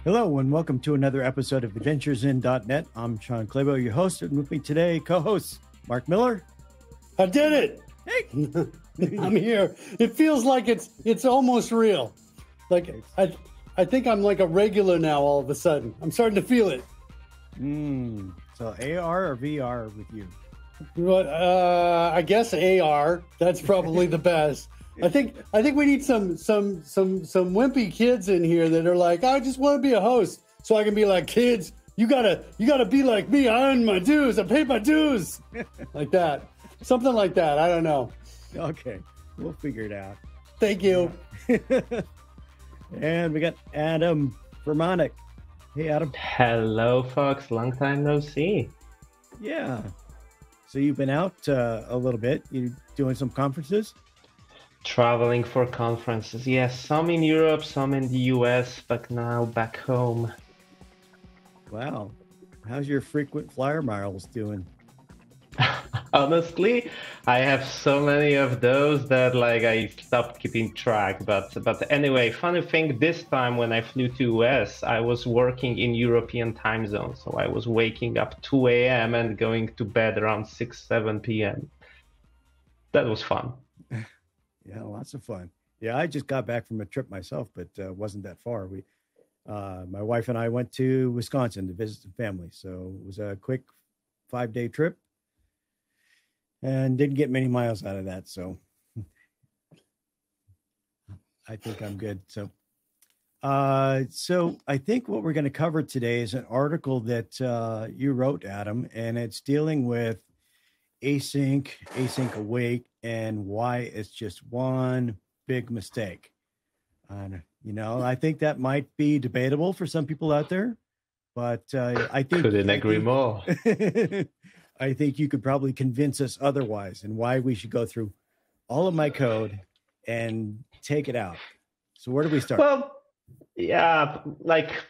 Hello and welcome to another episode of AdventuresIn.net. I'm Shawn, your host, and with me today, co-host Mark Miller. I did it! Hey, I'm here. It feels like it's almost real. Like I think I'm like a regular now. All of a sudden, I'm starting to feel it. So AR or VR with you? But I guess AR. That's probably the best. I think we need some wimpy kids in here that are like, I just want to be a host, so I can be like, kids, you gotta be like me. I earn my dues. I paid my dues, like that, something like that. I don't know. Okay, we'll figure it out. Thank you. And we got Adam Vermonic. Hey, Adam. Hello, folks. Long time no see. Yeah. So you've been out a little bit. You doing some conferences? Traveling for conferences. Yes, some in Europe, some in the US, but now back home. Wow. How's your frequent flyer miles doing? Honestly, I have so many of those that I stopped keeping track. But anyway, funny thing, this time when I flew to US, I was working in European time zone. So I was waking up 2 a.m. and going to bed around 6, 7 p.m. That was fun. Yeah, lots of fun. Yeah, I just got back from a trip myself, but wasn't that far. My wife and I went to Wisconsin to visit some family. So it was a quick 5-day trip and didn't get many miles out of that. So I think I'm good. So I think what we're going to cover today is an article that you wrote, Adam, and it's dealing with async awake, and why it's just one big mistake. I think that might be debatable for some people out there, but I think couldn't agree more. I think you could probably convince us otherwise, and why we should go through all of my code and take it out. So where do we start? Well, yeah,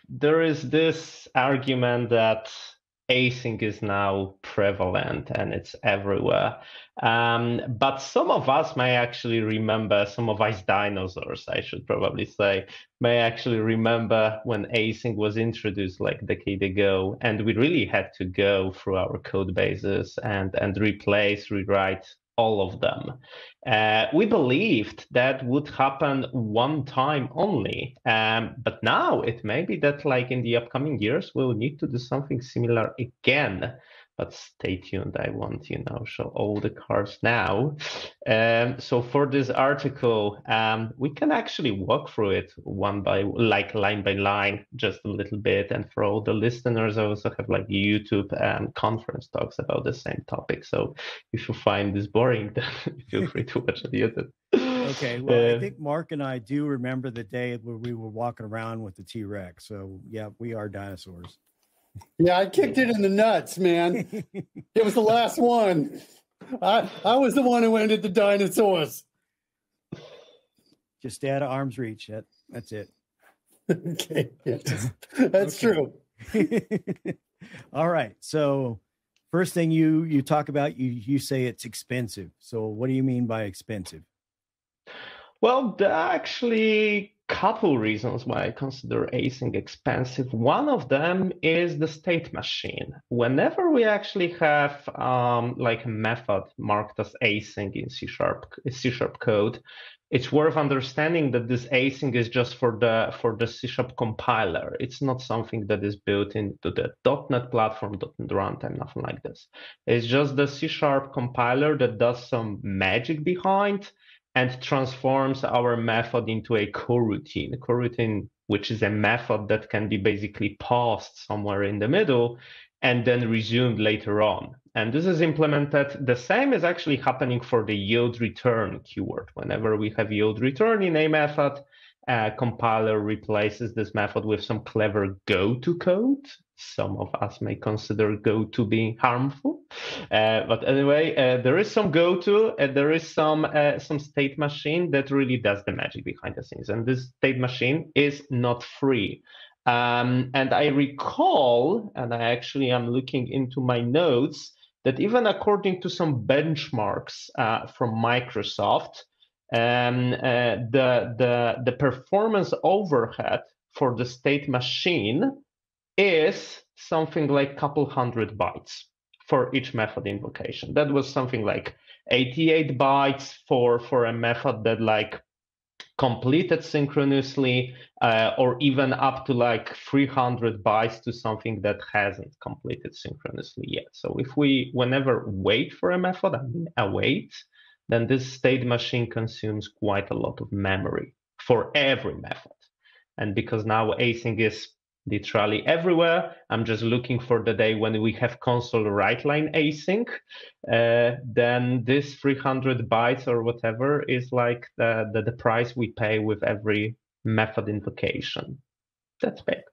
there is this argument that async is now prevalent and it's everywhere. But some of us may actually remember, some of us dinosaurs, I should probably say, may actually remember when async was introduced like a decade ago, and we really had to go through our code bases and rewrite all of them. We believed that would happen one time only, but now it may be that in the upcoming years, we'll need to do something similar again. But stay tuned, I won't, show all the cards now. So for this article, we can actually walk through it line by line, just a little bit. And for all the listeners, I also have YouTube conference talks about the same topic. So if you find this boring, then feel free to watch the YouTube. Okay, well, I think Mark and I do remember the day where we were walking around with the T-Rex. So yeah, we are dinosaurs. Yeah, I kicked it in the nuts, man. It was the last one. I was the one who ended the dinosaurs. Just stay out of arm's reach. That's it. Okay, yeah, that's true. All right. So first thing you talk about, you say it's expensive. So what do you mean by expensive? Well, there are actually couple reasons why I consider async expensive. One of them is the state machine. Whenever we actually have a method marked as async in C# code, it's worth understanding that this async is just for the C# compiler. It's not something that is built into the .NET platform, .NET runtime, nothing like this. It's just the C# compiler that does some magic behind and transforms our method into a coroutine, which is a method that can be basically paused somewhere in the middle and then resumed later on. And this is implemented. The same is actually happening for the yield return keyword. Whenever we have yield return in a method, compiler replaces this method with some clever go-to code. Some of us may consider go-to being harmful, but anyway, there is some go-to, there is some state machine that really does the magic behind the scenes, and this state machine is not free. And I recall, and I actually am looking into my notes, that even according to some benchmarks from Microsoft, the performance overhead for the state machine is something like a couple hundred bytes for each method invocation. That was something like 88 bytes for a method that like completed synchronously, or even up to like 300 bytes to something that hasn't completed synchronously yet. So if we whenever wait for a method, I mean await, then this state machine consumes quite a lot of memory for every method. And because now async is literally everywhere, I'm just looking for the day when we have console write line async, then this 300 bytes or whatever is like the price we pay with every method invocation. That's big.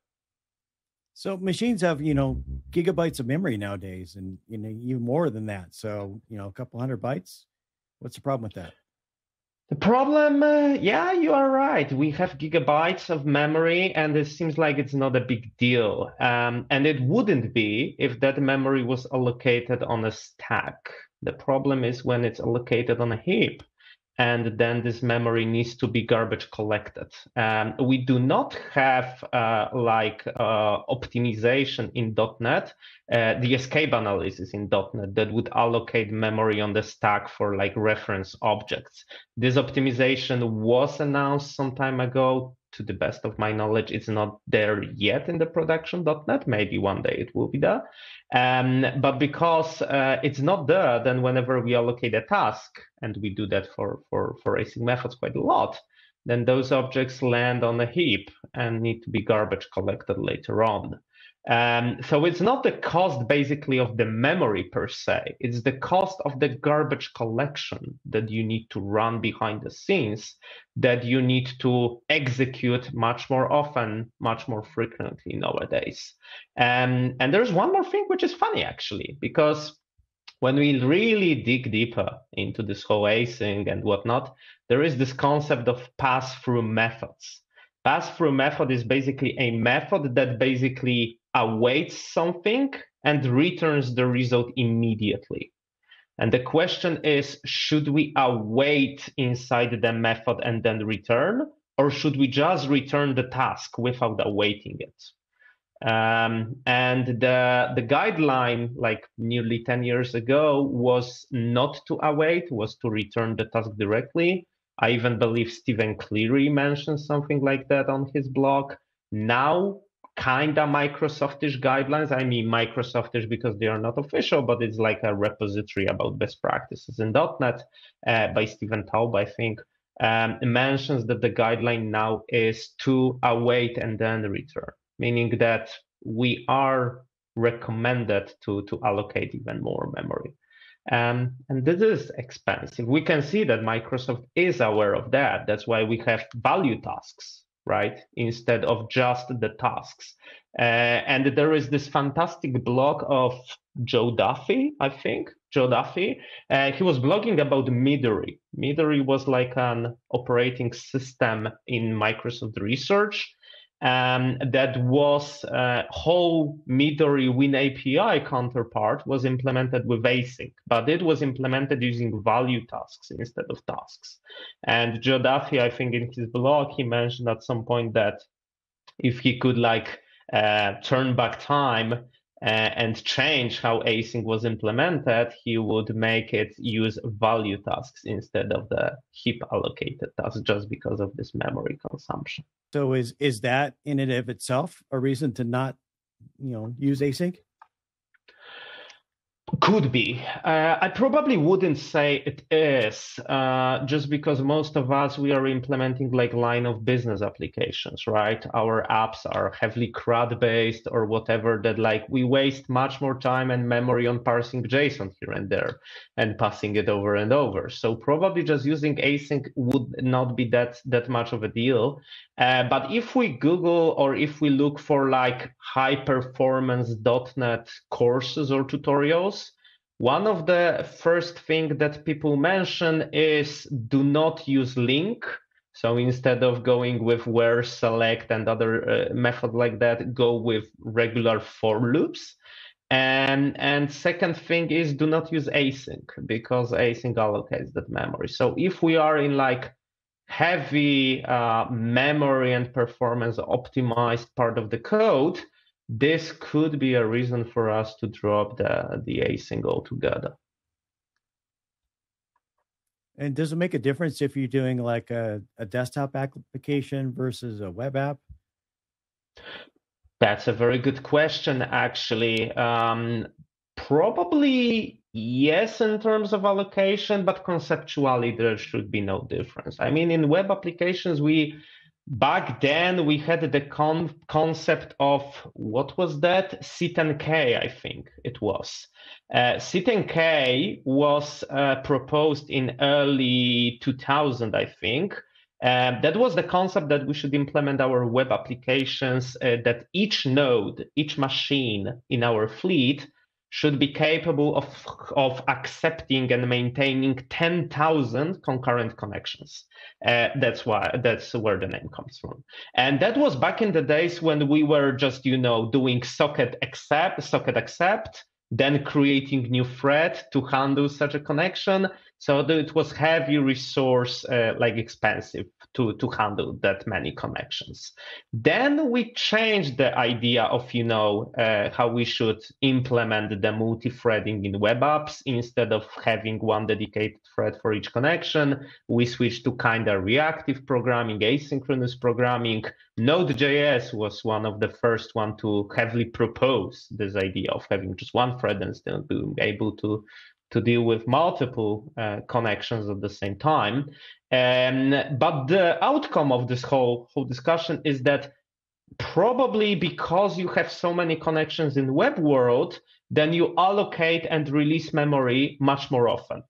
So machines have, gigabytes of memory nowadays, and even more than that. So, a couple hundred bytes. What's the problem with that? The problem, yeah, you are right. We have gigabytes of memory, and it seems like it's not a big deal. And it wouldn't be if that memory was allocated on a stack. The problem is when it's allocated on a heap, and then this memory needs to be garbage collected. We do not have optimization in .NET, the escape analysis in .NET that would allocate memory on the stack for like reference objects. This optimization was announced some time ago. To the best of my knowledge, it's not there yet in the production .NET. Maybe one day it will be there. But because it's not there, then whenever we allocate a task, and we do that for async methods quite a lot, then those objects land on a heap and need to be garbage collected later on. So it's not the cost basically of the memory per se, it's the cost of the garbage collection that you need to run behind the scenes, that you need to execute much more often, much more frequently nowadays. And there's one more thing which is funny actually, because when we really dig deeper into this whole async and whatnot, there is this concept of pass-through methods. Pass-through method is basically a method that basically awaits something and returns the result immediately. And the question is, should we await inside the method and then return, or should we just return the task without awaiting it? And the guideline, like nearly 10 years ago, was not to await, was to return the task directly. I even believe Stephen Cleary mentioned something like that on his blog. Now, kinda Microsoftish guidelines. I mean Microsoftish because they are not official, but it's like a repository about best practices in .NET by Stephen Taub, I think, mentions that the guideline now is to await and then return, meaning that we are recommended to allocate even more memory. And this is expensive. We can see that Microsoft is aware of that. That's why we have value tasks, right? Instead of just the tasks. And there is this fantastic blog of Joe Duffy, I think. Joe Duffy. He was blogging about Midori. Midori was like an operating system in Microsoft Research. That was whole Midori Win API counterpart was implemented with async, but it was implemented using value tasks instead of tasks. And Joe Duffy, I think in his blog, he mentioned at some point that if he could like turn back time and change how async was implemented, he would make it use value tasks instead of the heap allocated tasks, just because of this memory consumption. So is that in and of itself a reason to not, use async? Could be. I probably wouldn't say it is, just because most of us, we are implementing like line of business applications, right? Our apps are heavily CRUD based or whatever, that like we waste much more time and memory on parsing JSON here and there and passing it over and over. So probably just using async would not be that much of a deal. But if we Google or if we look for like high performance .NET courses or tutorials, one of the first things that people mention is do not use link. So instead of going with where, select, and other method like that, go with regular for loops. And second thing is do not use async, because async allocates that memory. So if we are in like heavy memory and performance optimized part of the code, this could be a reason for us to drop the async altogether. And does it make a difference if you're doing like a desktop application versus a web app? That's a very good question, actually. Probably yes, in terms of allocation, but conceptually there should be no difference. I mean, in web applications, back then we had the concept of, what was that? Sit&K, I think it was. Sit&K was proposed in early 2000, I think. That was the concept that we should implement our web applications, that each node, each machine in our fleet should be capable of accepting and maintaining 10,000 concurrent connections. That's where the name comes from. And that was back in the days when we were just, doing socket accept, then creating new thread to handle such a connection. So it was heavy resource, expensive to handle that many connections. Then we changed the idea of, how we should implement the multi-threading in web apps. Instead of having one dedicated thread for each connection, we switched to kind of reactive programming, asynchronous programming. Node.js was one of the first one to heavily propose this idea of having just one thread and still being able to deal with multiple connections at the same time. But the outcome of this whole discussion is that probably because you have so many connections in web world, then you allocate and release memory much more often.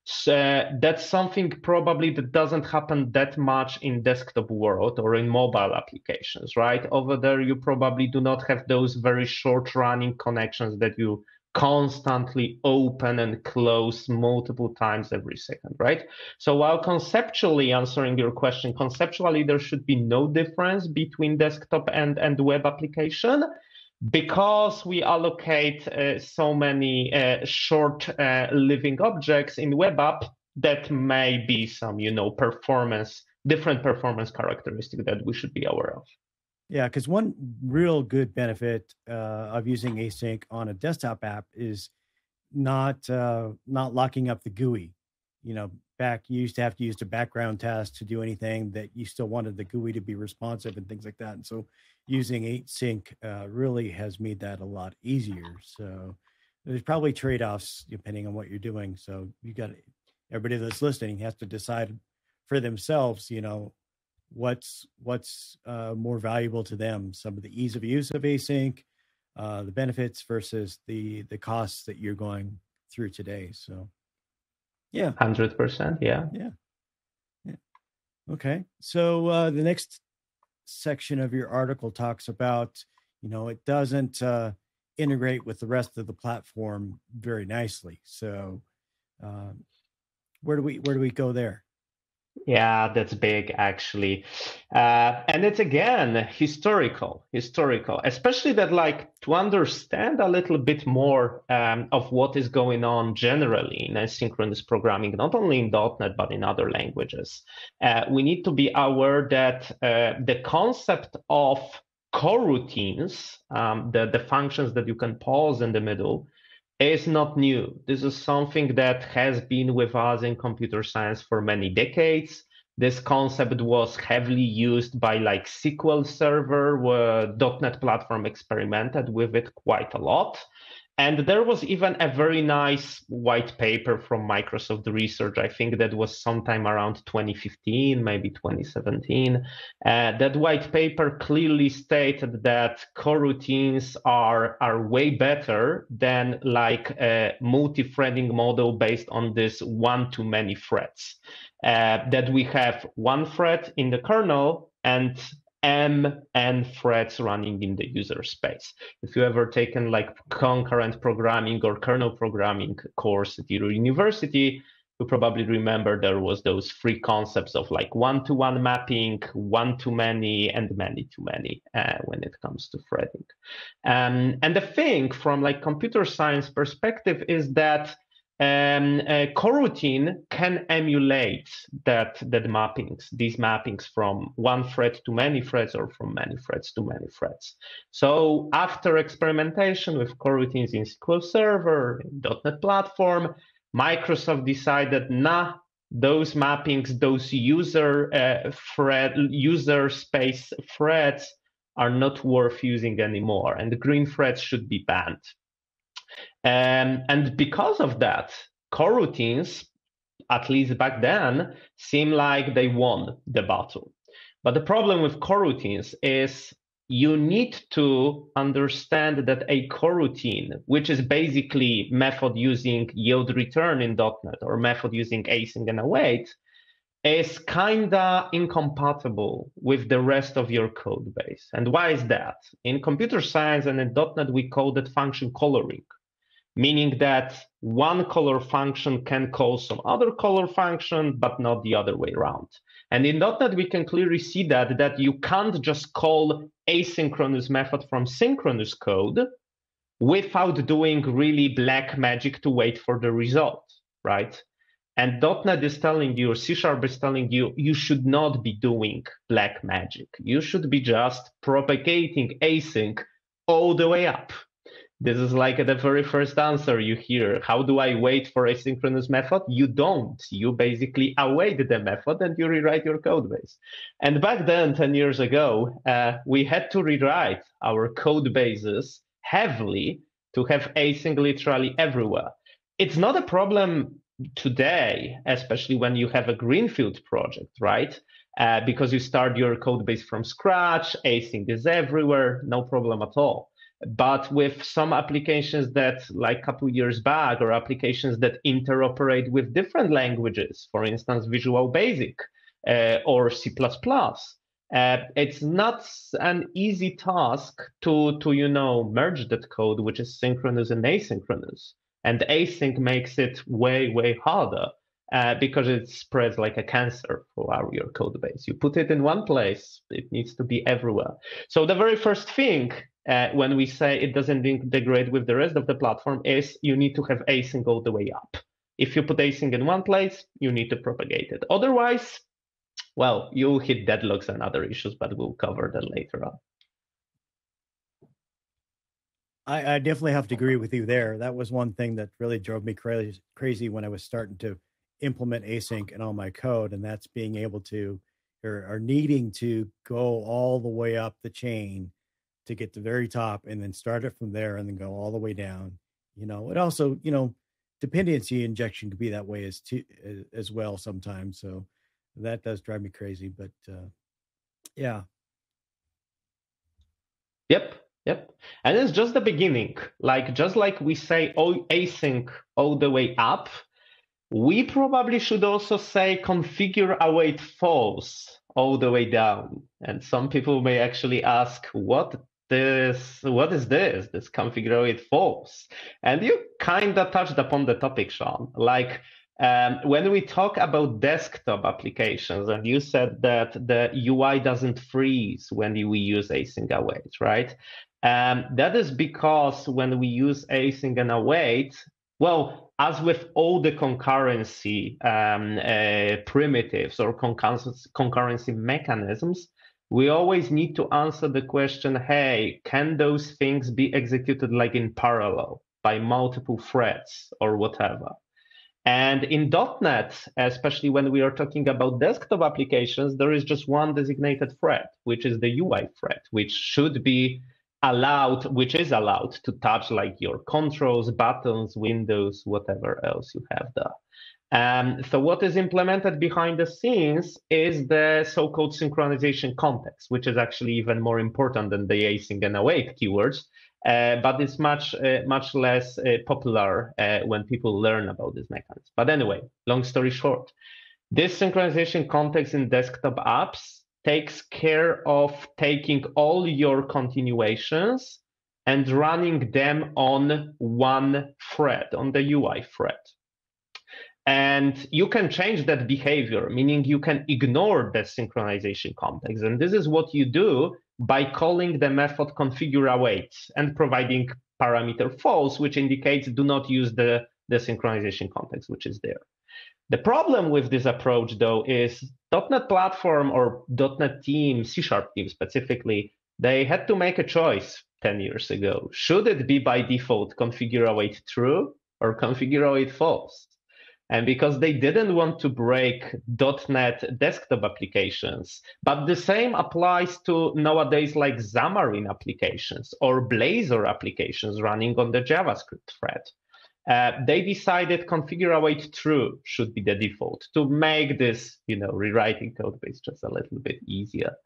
So that's something probably that doesn't happen that much in desktop world or in mobile applications, right? Over there, you probably do not have those very short running connections that you constantly open and close multiple times every second, right? So while conceptually answering your question, conceptually there should be no difference between desktop and web application, because we allocate so many short living objects in web app, that may be some, different performance characteristic that we should be aware of. Yeah, because one real good benefit of using async on a desktop app is not locking up the GUI. Back you used to have to use the background task to do anything that you still wanted the GUI to be responsive and things like that. And so using async really has made that a lot easier. So there's probably trade-offs depending on what you're doing. So everybody that's listening has to decide for themselves, what's more valuable to them, some of the ease of use of async, the benefits versus the costs that you're going through today. So yeah, 100%. Yeah. Okay, so the next section of your article talks about, it doesn't integrate with the rest of the platform very nicely. So where do we go there? Yeah, that's big, actually. And it's, again, historical, especially that, to understand a little bit more of what is going on generally in asynchronous programming, not only in .NET, but in other languages. We need to be aware that the concept of coroutines, the functions that you can pause in the middle, is not new. This is something that has been with us in computer science for many decades. This concept was heavily used by SQL Server, where .NET Platform experimented with it quite a lot. And there was even a very nice white paper from Microsoft Research, I think that was sometime around 2015, maybe 2017. That white paper clearly stated that coroutines are way better than a multi-threading model based on this one-to-many threads. That we have one thread in the kernel and n threads running in the user space. If you ever taken concurrent programming or kernel programming course at your university, you probably remember there was those three concepts of one-to-one mapping, one-to-many, and many-to-many when it comes to threading. And the thing from computer science perspective is that coroutine can emulate these mappings from one thread to many threads or from many threads to many threads. So after experimentation with coroutines in SQL Server, in .NET Platform, Microsoft decided, nah, those mappings, those user space threads are not worth using anymore, and the green threads should be banned. And because of that, coroutines, at least back then, seem like they won the battle. But the problem with coroutines is you need to understand that a coroutine, which is basically method using yield return in .NET or method using async and await, is kinda incompatible with the rest of your code base. And why is that? In computer science and in .NET, we call that function coloring, meaning that one color function can call some other color function, but not the other way around. And in .NET, we can clearly see that you can't just call asynchronous method from synchronous code without doing really black magic to wait for the result, right? And .NET is telling you, or C# is telling you, you should not be doing black magic. You should be just propagating async all the way up. This is like the very first answer you hear. How do I wait for a synchronous method? You don't. You basically await the method and you rewrite your code base. And back then, 10 years ago, we had to rewrite our code bases heavily to have async literally everywhere. It's not a problem today, especially when you have a greenfield project, right? Because you start your code base from scratch, async is everywhere, no problem at all. But with some applications that, like a couple years back, or applications that interoperate with different languages, for instance, Visual Basic or C++, it's not an easy task to merge that code, which is synchronous and asynchronous. And async makes it way, way harder because it spreads like a cancer for your code base. You put it in one place, it needs to be everywhere. So the very first thing when we say it doesn't integrate with the rest of the platform is you need to have async all the way up. If you put async in one place, you need to propagate it. Otherwise, well, you hit deadlocks and other issues, but we'll cover that later on. I definitely have to agree with you there. That was one thing that really drove me crazy when I was starting to implement async in all my code, and that's being able to or needing to go all the way up the chain to get to the very top and then start it from there and then go all the way down. It also, dependency injection could be that way as well sometimes. So that does drive me crazy, but yeah. Yep. And it's just the beginning. Just like we say async all the way up, we probably should also say configure await false all the way down. And some people may actually ask, what is this? This configure await false. And you kind of touched upon the topic, Shawn. When we talk about desktop applications, and you said that the UI doesn't freeze when we use async await, right? That is because when we use async and await, well, as with all the concurrency primitives or concurrency mechanisms, we always need to answer the question, hey, can those things be executed in parallel by multiple threads or whatever? And in .NET, especially when we are talking about desktop applications, there is just one designated thread, which is the UI thread, which is allowed to touch your controls, buttons, windows, whatever else you have there. So what is implemented behind the scenes is the so-called synchronization context, which is actually even more important than the async and await keywords, but it's much less popular when people learn about this mechanism. But anyway, long story short, this synchronization context in desktop apps takes care of taking all your continuations and running them on one thread, on the UI thread. And you can change that behavior, meaning you can ignore the synchronization context. And this is what you do by calling the method configure await and providing parameter false, which indicates do not use the the synchronization context which is there. The problem with this approach, though, is .NET Platform or .NET team, C# team specifically, they had to make a choice 10 years ago. Should it be by default configure await true or configure await false? And because they didn't want to break .NET desktop applications, but the same applies to nowadays like Xamarin applications or Blazor applications running on the JavaScript thread. They decided configure await true should be the default to make this, rewriting code base just a little bit easier.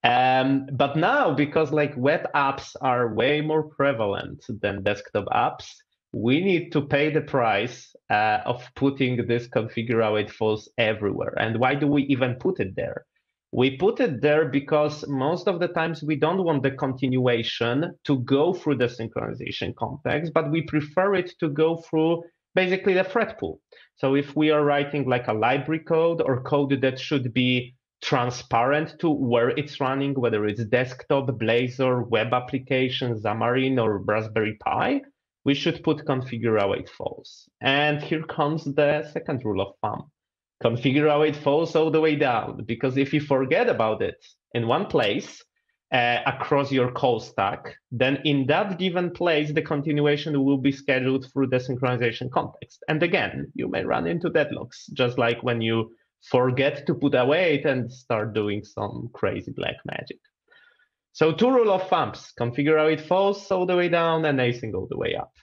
But now, because like web apps are way more prevalent than desktop apps, we need to pay the price of putting this configure await false everywhere. And why do we even put it there? We put it there because most of the times we don't want the continuation to go through the synchronization context, but we prefer it to go through basically the thread pool. So if we are writing like a library code or code that should be transparent to where it's running, whether it's desktop, Blazor, web applications, Xamarin, or Raspberry Pi, we should put configure await false. And here comes the second rule of thumb. Configure await false all the way down, because if you forget about it in one place across your call stack, then in that given place, the continuation will be scheduled through the synchronization context. And again, you may run into deadlocks, just like when you forget to put await and start doing some crazy black magic. So 2 rule of thumbs, configure await false all the way down and async all the way up.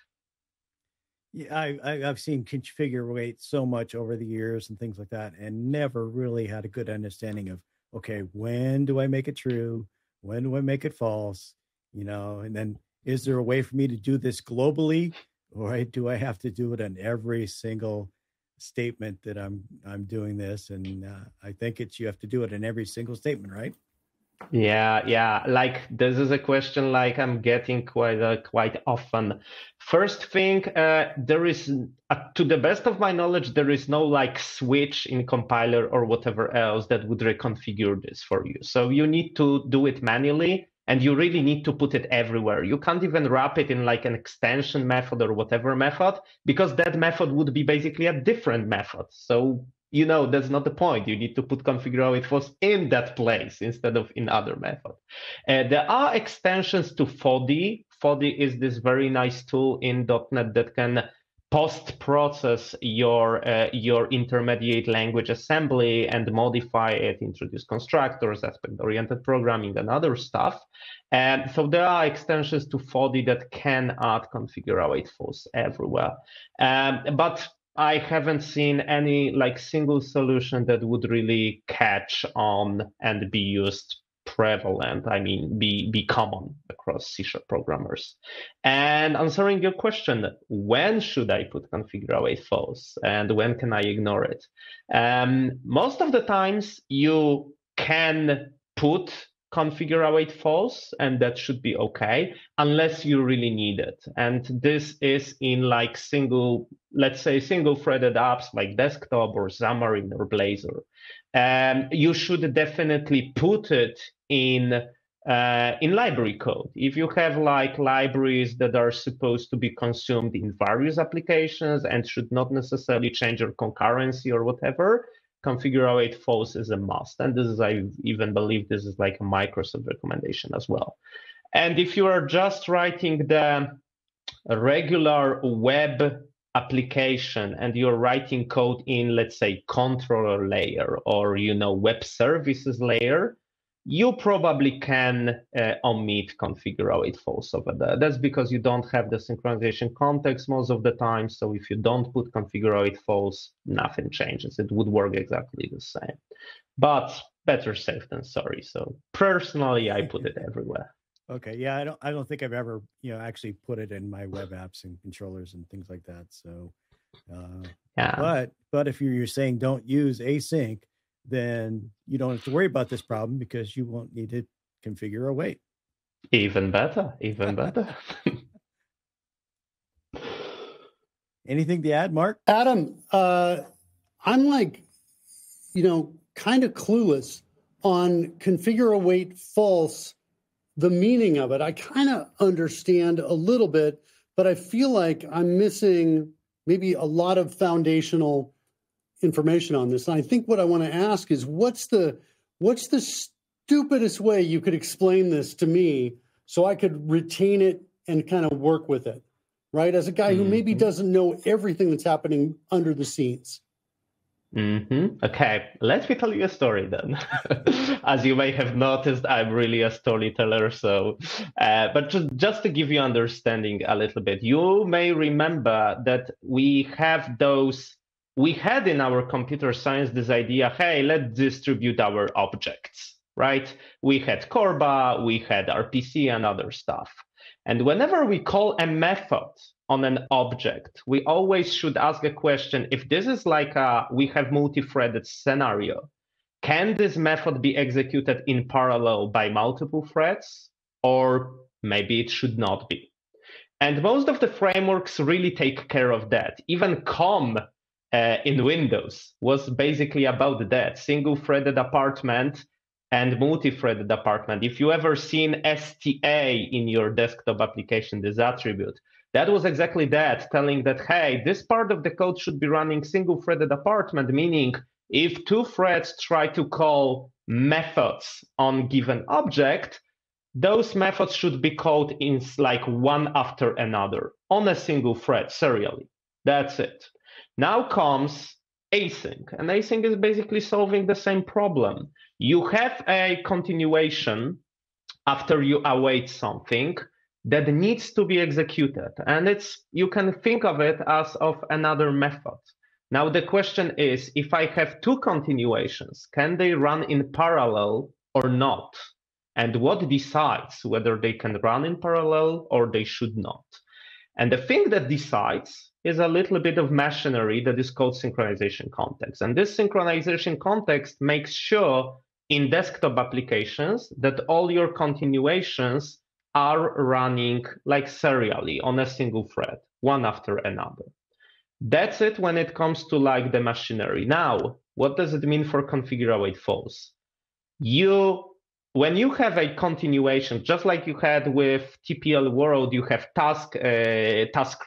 Yeah, I've seen configure await so much over the years and things like that, and never really had a good understanding of, okay, when do I make it true? When do I make it false? And then is there a way for me to do this globally, or do I have to do it on every single statement that I'm doing this? And I think you have to do it in every single statement, right? Yeah. Like this is a question like I'm getting quite often. First thing, there is, to the best of my knowledge, there is no like switch in compiler or whatever else that would reconfigure this for you. So you need to do it manually, and you really need to put it everywhere. You can't even wrap it in like an extension method or whatever method, because that method would be basically a different method. So that's not the point. You need to put configure await false in that place instead of in other method. There are extensions to Foddy. Foddy is this very nice tool in .NET that can post-process your intermediate language assembly and modify it, introduce constructors, aspect-oriented programming, and other stuff. And so there are extensions to Foddy that can add configure await false everywhere. But I haven't seen any like single solution that would really catch on and be used prevalent. I mean, be common across C# programmers. And answering your question, when should I put configure await false and when can I ignore it? Most of the times you can put configure await false, and that should be okay, unless you really need it. And this is in like let's say single-threaded apps like desktop or Xamarin or Blazor. You should definitely put it in library code. If you have like libraries that are supposed to be consumed in various applications and should not necessarily change your concurrency or whatever, configure await false is a must. And this is, I even believe this is like a Microsoft recommendation as well. And if you are just writing the regular web application and you're writing code in, let's say, controller layer or, web services layer, you probably can omit configure await false over there. That's because you don't have the synchronization context most of the time. So if you don't put configure await false, nothing changes. It would work exactly the same. But better safe than sorry. So personally, I put it everywhere. Okay, yeah, I don't think I've ever actually put it in my web apps and controllers and things like that. So, yeah. But if you're saying don't use async, then you don't have to worry about this problem because you won't need to configure await. Even better. Anything to add, Mark? Adam, I'm like, kind of clueless on configure await false, the meaning of it. I kind of understand a little bit, but I feel like I'm missing maybe a lot of foundational information on this. And I think what I want to ask is, what's the stupidest way you could explain this to me so I could retain it and kind of work with it, right? As a guy who maybe doesn't know everything that's happening under the scenes. Okay, let me tell you a story then. As you may have noticed, I'm really a storyteller. So, but just to give you understanding a little bit, you may remember that we had in our computer science this idea, hey, let's distribute our objects, right? We had Corba, we had RPC and other stuff. And whenever we call a method on an object, we always should ask a question, if this is like we have multi-threaded scenario, can this method be executed in parallel by multiple threads? Or maybe it should not be. And most of the frameworks really take care of that. Even COM in Windows was basically about that, single-threaded apartment and multi-threaded apartment. If you ever seen STA in your desktop application, this attribute, that was exactly that, telling that, hey, this part of the code should be running single-threaded apartment, meaning if two threads try to call methods on given object, those methods should be called in like one after another on a single thread serially. That's it. Now comes async, and async is basically solving the same problem. You have a continuation after you await something that needs to be executed, and you can think of it as of another method. Now the question is, if I have two continuations, can they run in parallel or not? And what decides whether they can run in parallel or they should not? And the thing that decides is a little bit of machinery that is called synchronization context. And this synchronization context makes sure in desktop applications that all your continuations are running like serially on a single thread, one after another. That's it when it comes to like the machinery. Now, what does it mean for configure await false? When you have a continuation, just like you had with TPL world, you have task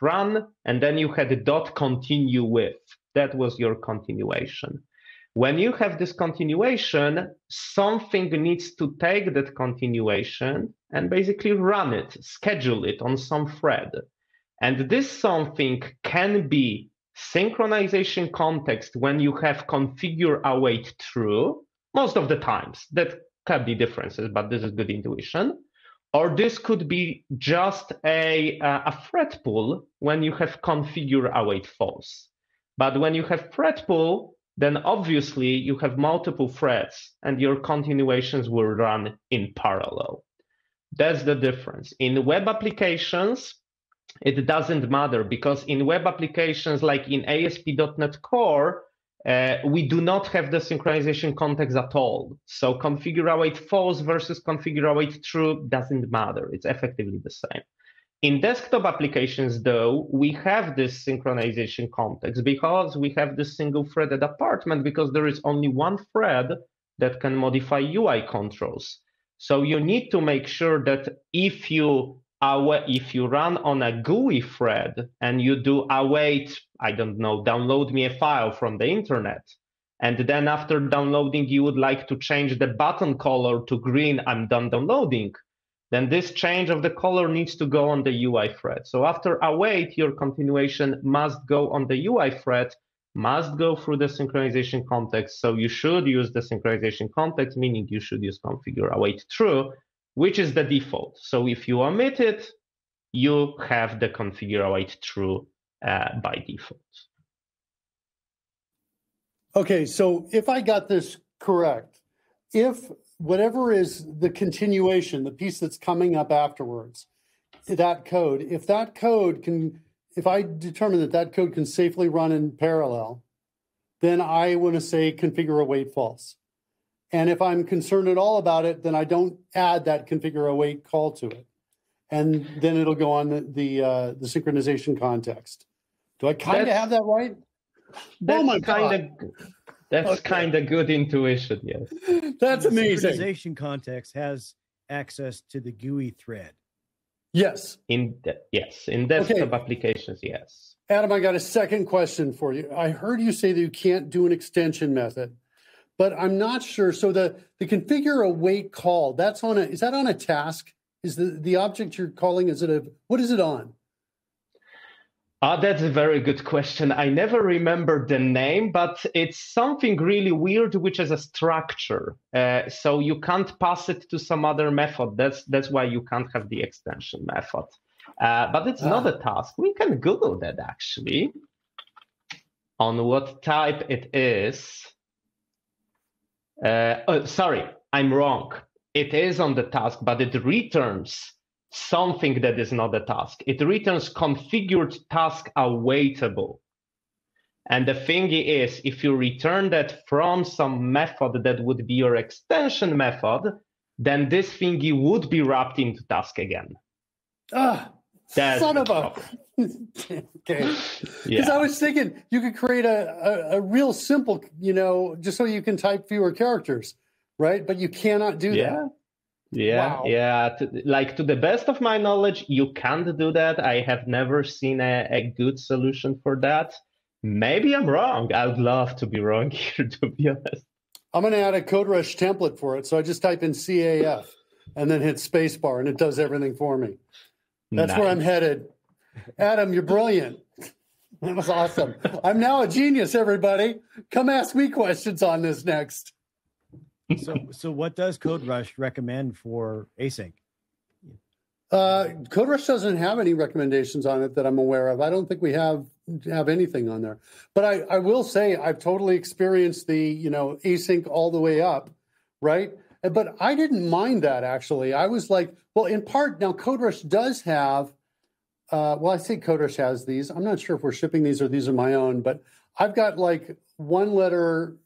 run, and then you had dot continue with. That was your continuation. When you have this continuation, something needs to take that continuation and basically run it, schedule it on some thread. And this something can be synchronization context when you have configure await true, most of the times. That can be differences, but this is good intuition. Or this could be just a thread pool when you have configure await false. But when you have thread pool, then obviously you have multiple threads and your continuations will run in parallel. That's the difference. In web applications, it doesn't matter, because in web applications like in ASP.NET Core, we do not have the synchronization context at all. So configure await false versus configure await true doesn't matter. It's effectively the same. In desktop applications, though, we have this synchronization context because we have this single-threaded apartment, because there is only one thread that can modify UI controls. So you need to make sure that if you run on a GUI thread and you do await, I don't know, download me a file from the internet, and then after downloading, you would like to change the button color to green, I'm done downloading, then this change of the color needs to go on the UI thread. So after await, your continuation must go on the UI thread, must go through the synchronization context. So you should use the synchronization context, meaning you should use configure await true, which is the default. So if you omit it, you have the configure await true by default. Okay, so if I got this correct, if whatever is the continuation, the piece that's coming up afterwards, that code, if I determine that code can safely run in parallel, then I want to say configure await false. And if I'm concerned at all about it, then I don't add that configure await call to it. And then it'll go on the synchronization context. Do I kind of have that right? That's kind of good intuition, yes. That's amazing. Synchronization context has access to the GUI thread. Yes. In desktop Okay. applications, yes. Adam, I got a second question for you. I heard you say that you can't do an extension method, but I'm not sure. So the configure await call, is that on a task? Is the object you're calling, what is it on? That's a very good question. I never remember the name, but it's something really weird, which is a structure. So you can't pass it to some other method. That's why you can't have the extension method. But it's not a task. We can Google that actually on what type it is. Sorry, I'm wrong. It is on the task, but it returns something that is not a task. It returns configured task awaitable. And the thing is, if you return that from some method that would be your extension method, then this thingy would be wrapped into task again. Son of a... Okay. Because I was thinking you could create a real simple, just so you can type fewer characters, right? But you cannot do that. Yeah. To the best of my knowledge, you can't do that. I have never seen a good solution for that. Maybe I'm wrong. I would love to be wrong here, to be honest. I'm going to add a CodeRush template for it. So I just type in CAF and then hit spacebar, and it does everything for me. That's where I'm headed. Adam, you're brilliant. That was awesome. I'm now a genius, everybody. Come ask me questions on this next. So what does CodeRush recommend for async? CodeRush doesn't have any recommendations on it that I'm aware of. I don't think we have anything on there. But I will say I've totally experienced the, async all the way up, right? But I didn't mind that, actually. I was like, well, in part, now CodeRush does have, I say CodeRush has these. I'm not sure if we're shipping these or these are my own, but I've got like one-letter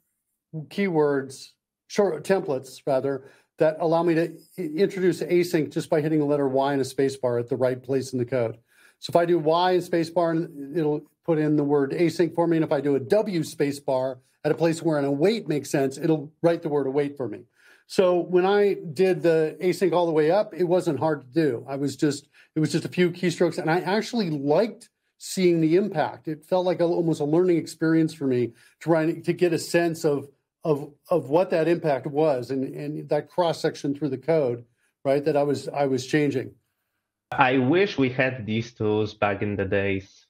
keywords, short templates, rather, that allow me to introduce async just by hitting the letter Y and a spacebar at the right place in the code. So if I do Y and spacebar, it'll put in the word async for me. And if I do a W spacebar at a place where an await makes sense, it'll write the word await for me. So when I did the async all the way up, it wasn't hard to do. It was just a few keystrokes, and I actually liked seeing the impact. It felt like almost a learning experience for me, trying to get a sense of what that impact was and that cross section through the code, right? That I was changing. I wish we had these tools back in the days.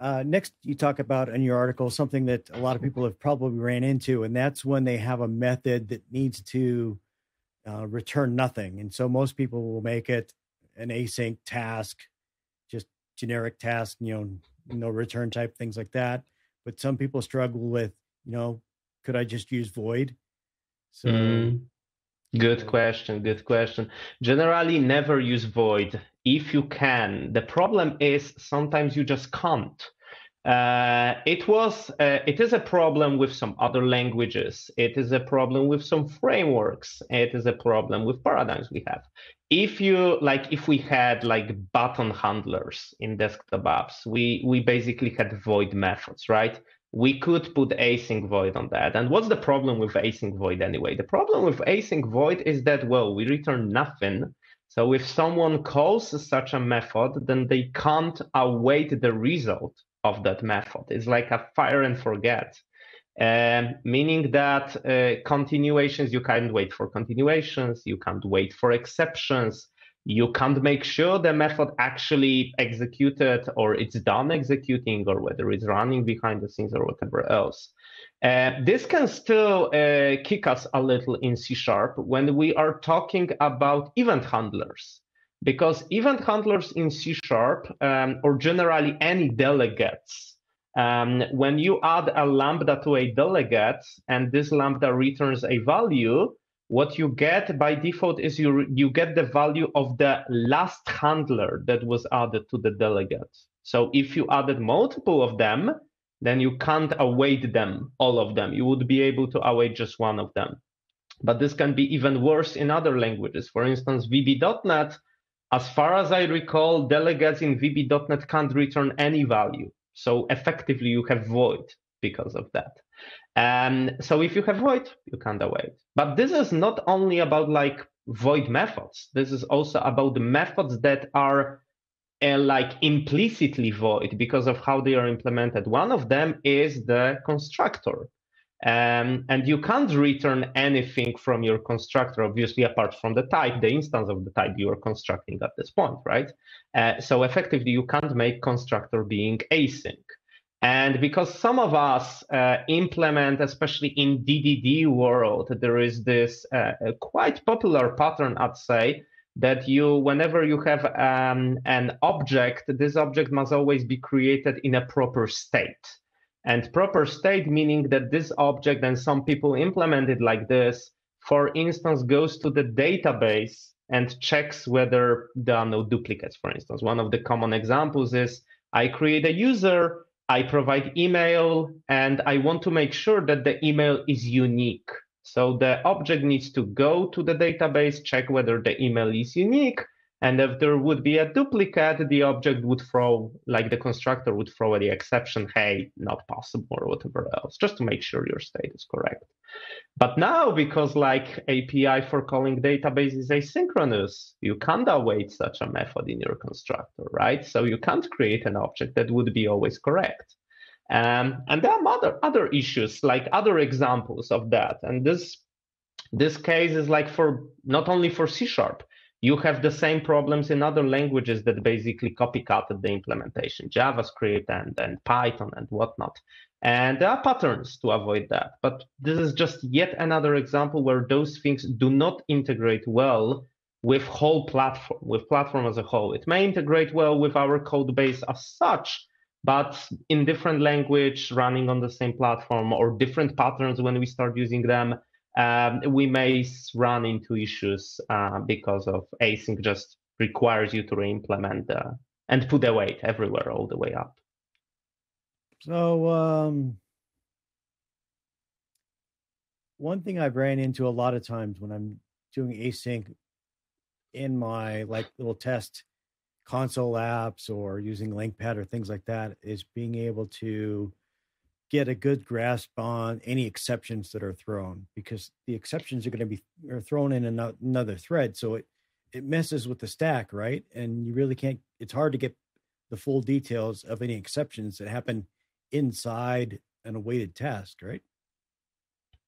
Next, you talk about in your article something that a lot of people have probably ran into, and that's when they have a method that needs to return nothing. And so most people will make it an async task, just generic task, no return type, things like that. But some people struggle with, could I just use void? So Good question. Generally, never use void if you can. The problem is sometimes you just can't. It is a problem with some other languages. It is a problem with some frameworks. It is a problem with paradigms we have. If we had like button handlers in desktop apps, we basically had void methods, right? We could put async void on that. And what's the problem with async void anyway? The problem with async void is that, we return nothing. So if someone calls such a method, then they can't await the result of that method. It's like a fire and forget, meaning that continuations, you can't wait for continuations, you can't wait for exceptions, you can't make sure the method actually executed or it's done executing or whether it's running behind the scenes or whatever else. This can still kick us a little in C# when we are talking about event handlers, because event handlers in C# or generally any delegates, when you add a lambda to a delegate and this lambda returns a value, what you get by default is you get the value of the last handler that was added to the delegate. So if you added multiple of them, then you can't await them, all of them. You would be able to await just one of them. But this can be even worse in other languages. For instance, VB.NET, as far as I recall, delegates in VB.NET can't return any value. So effectively, you have void because of that. So if you have void, you can't await. But this is not only about like void methods. This is also about the methods that are like implicitly void because of how they are implemented. One of them is the constructor. And you can't return anything from your constructor, obviously, apart from the type, the instance of the type you are constructing at this point, right? So effectively, you can't make constructor being async. And because some of us implement, especially in DDD world, there is this quite popular pattern, I'd say, that whenever you have an object, this object must always be created in a proper state. And proper state meaning that this object, and some people implement it like this, for instance, goes to the database and checks whether there are no duplicates, for instance. One of the common examples is I create a user, I provide email, and I want to make sure that the email is unique. So the object needs to go to the database, check whether the email is unique, and if there would be a duplicate, the object would throw, like the constructor would throw the exception, hey, not possible, or whatever else, just to make sure your state is correct. But now, because like API for calling database is asynchronous, you can't await such a method in your constructor, right? So you can't create an object that would be always correct. And there are other issues, like other examples of that. And this case is like for not only for C#. You have the same problems in other languages that basically copycatted the implementation, JavaScript and Python and whatnot. And there are patterns to avoid that. But this is just yet another example where those things do not integrate well with whole platform, with platform as a whole. It may integrate well with our code base as such, but in different language running on the same platform or different patterns when we start using them, we may run into issues because of async just requires you to re-implement and put the weight everywhere all the way up. So one thing I've ran into a lot of times when I'm doing async in my like little test console apps or using LinkPad or things like that is being able to get a good grasp on any exceptions that are thrown, because the exceptions are going to be thrown in another thread. So it messes with the stack, right? And you really can't, it's hard to get the full details of any exceptions that happen inside an awaited task, right?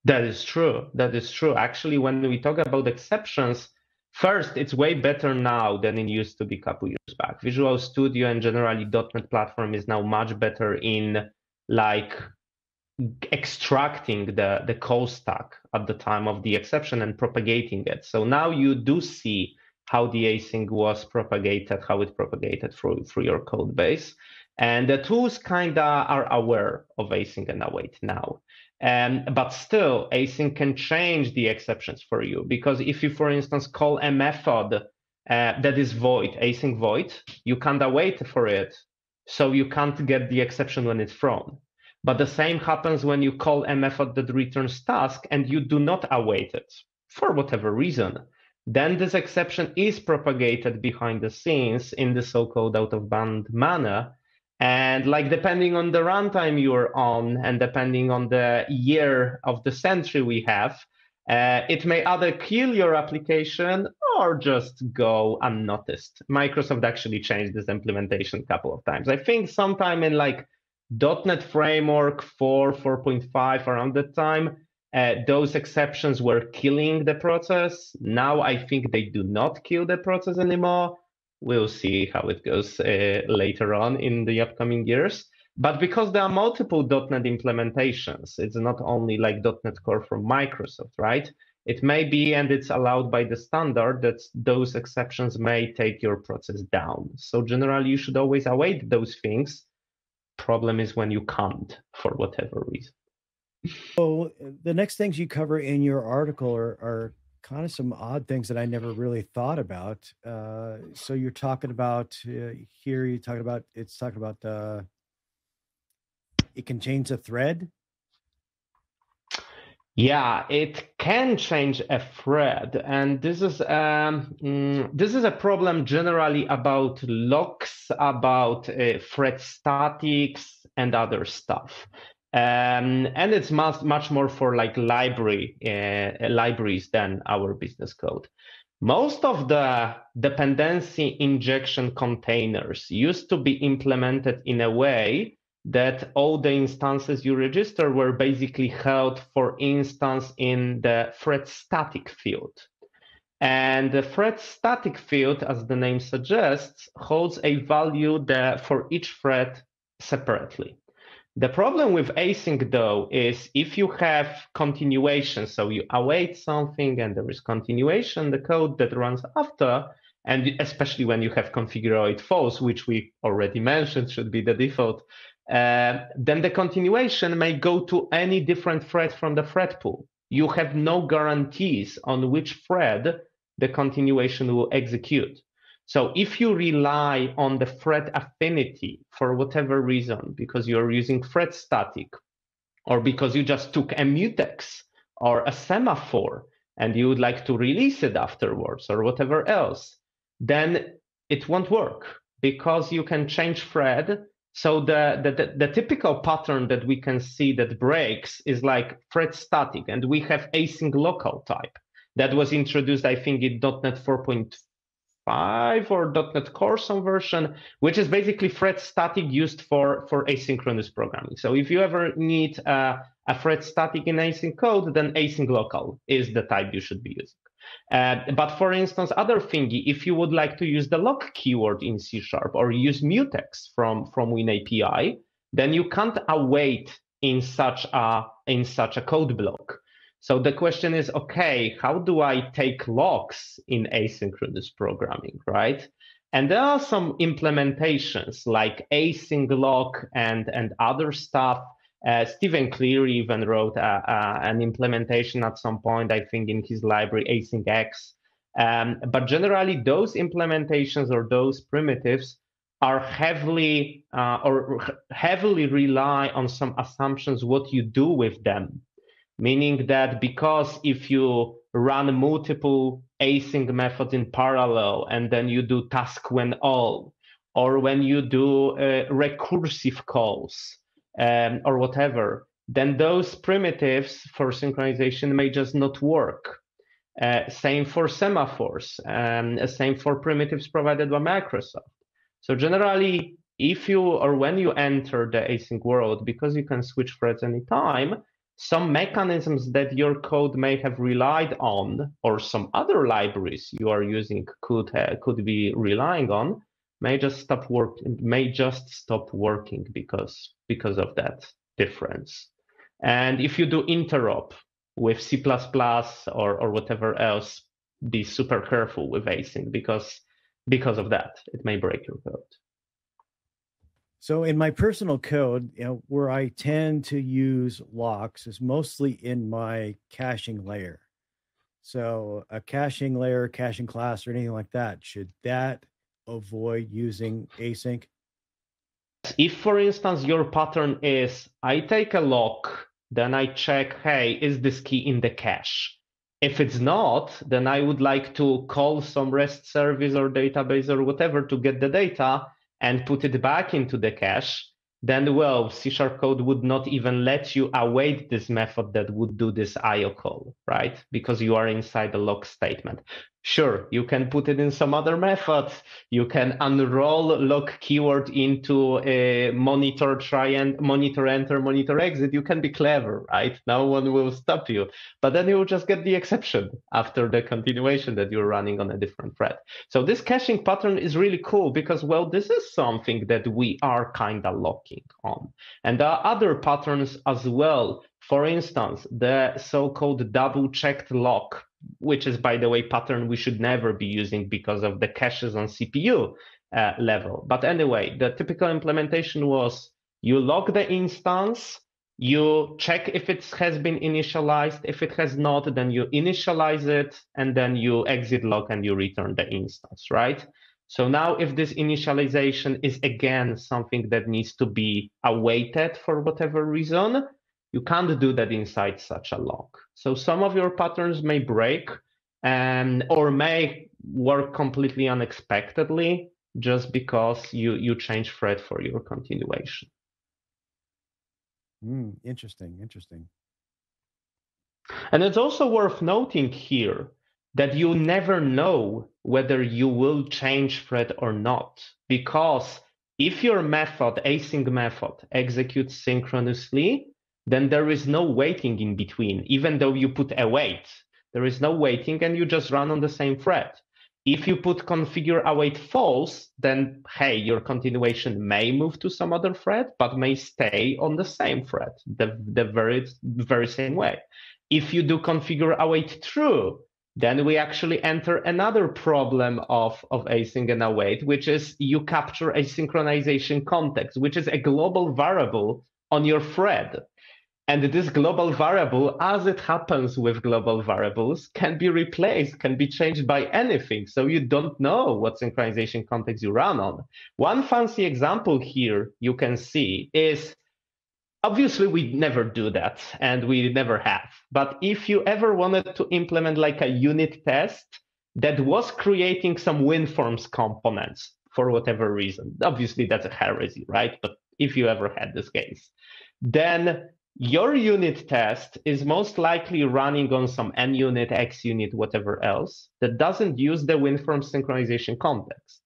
That is true. That is true. Actually, when we talk about exceptions, first, it's way better now than it used to be a couple years back. Visual Studio and generally .NET platform is now much better in like extracting the call stack at the time of the exception and propagating it. So now you do see how the async was propagated, how it propagated through your code base. And the tools kind of are aware of async and await now. But still, async can change the exceptions for you, because if you, for instance, call a method that is void, async void, you can't await for it, so you can't get the exception when it's thrown. But the same happens when you call a method that returns task and you do not await it for whatever reason. Then this exception is propagated behind the scenes in the so-called out-of-band manner. And like depending on the runtime you're on and depending on the year of the century we have, it may either kill your application or just go unnoticed. Microsoft actually changed this implementation a couple of times. I think sometime in like .NET Framework 4, 4.5, around that time, those exceptions were killing the process. Now I think they do not kill the process anymore. We'll see how it goes later on in the upcoming years. But because there are multiple .NET implementations, it's not only like .NET Core from Microsoft, right? It may be, and it's allowed by the standard, that those exceptions may take your process down. So generally, you should always await those things. Problem is when you can't, for whatever reason. So the next things you cover in your article are kind of some odd things that I never really thought about. So you're talking about here, it's talking about it can change a thread. Yeah, it can change a thread, and this is a problem generally about locks, about thread statics, and other stuff. And it's much more for like libraries than our business code. Most of the dependency injection containers used to be implemented in a way that all the instances you register were basically held, for instance, in the thread static field. And the thread static field, as the name suggests, holds a value for each thread separately. The problem with async, though, is if you have continuation, so you await something and there is continuation, the code that runs after, and especially when you have configured false, which we already mentioned should be the default, then the continuation may go to any different thread from the thread pool. You have no guarantees on which thread the continuation will execute. So if you rely on the thread affinity for whatever reason, because you're using thread static, or because you just took a mutex or a semaphore and you would like to release it afterwards or whatever else, then it won't work because you can change thread. So the typical pattern that we can see that breaks is like thread static, and we have async local type that was introduced, I think, in .NET 4.5 or .NET Core some version, which is basically thread static used for asynchronous programming. So if you ever need a thread static in async code, then async local is the type you should be using. But for instance, other thingy, if you would like to use the lock keyword in C# or use mutex from WinAPI, then you can't await in such a code block. So the question is, okay, how do I take locks in asynchronous programming, right? And there are some implementations like async lock and other stuff. Stephen Cleary even wrote an implementation at some point, I think, in his library, AsyncX. But generally, those implementations or those primitives are heavily rely on some assumptions what you do with them. Meaning that because if you run multiple async methods in parallel and then you do task when all, or when you do recursive calls or whatever, then those primitives for synchronization may just not work. Same for semaphores, same for primitives provided by Microsoft. So generally, if you or when you enter the async world, because you can switch threads anytime, some mechanisms that your code may have relied on, or some other libraries you are using could be relying on, may just stop working because of that difference. And if you do interop with C++ or whatever else, be super careful with async because of that. It may break your code. So in my personal code, where I tend to use locks is mostly in my caching layer. So a caching layer, caching class, or anything like that, should that avoid using async? If, for instance, your pattern is, I take a lock, then I check, hey, is this key in the cache? If it's not, then I would like to call some REST service or database or whatever to get the data and put it back into the cache, then, well, C# code would not even let you await this method that would do this IO call, right? Because you are inside the lock statement. Sure, you can put it in some other method. You can unroll lock keyword into a monitor enter, monitor exit. You can be clever, right? No one will stop you. But then you will just get the exception after the continuation that you're running on a different thread. So this caching pattern is really cool because, well, this is something that we are kind of locking on. And there are other patterns as well. For instance, the so-called double-checked lock, which is, by the way, pattern we should never be using because of the caches on CPU level. But anyway, the typical implementation was you lock the instance, you check if it has been initialized. If it has not, then you initialize it, and then you exit lock and you return the instance, right? So now if this initialization is, again, something that needs to be awaited for whatever reason, you can't do that inside such a lock. So some of your patterns may break or may work completely unexpectedly just because you change thread for your continuation. Interesting. And it's also worth noting here that you never know whether you will change thread or not. Because if your method, async method, executes synchronously, then there is no waiting in between, even though you put await. There is no waiting and you just run on the same thread. If you put configure await false, then hey, your continuation may move to some other thread, but may stay on the same thread, the very same way. If you do configure await true, then we actually enter another problem of async and await, which is you capture a synchronization context, which is a global variable on your thread. And this global variable, as it happens with global variables, can be replaced, can be changed by anything. So you don't know what synchronization context you run on. One fancy example here you can see is, obviously, we never do that, and we never have. But if you ever wanted to implement like a unit test that was creating some WinForms components for whatever reason, obviously that's a heresy, right? But if you ever had this case, then your unit test is most likely running on some NUnit, XUnit, whatever else that doesn't use the WinForms synchronization context.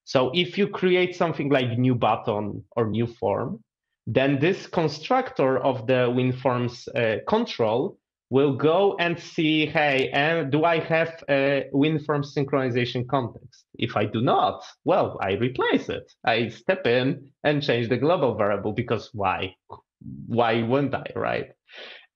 So if you create something like new button or new form, then this constructor of the WinForms control will go and see, hey, do I have a WinForms synchronization context? If I do not, well, I replace it. I step in and change the global variable because why? Why wouldn't I, right?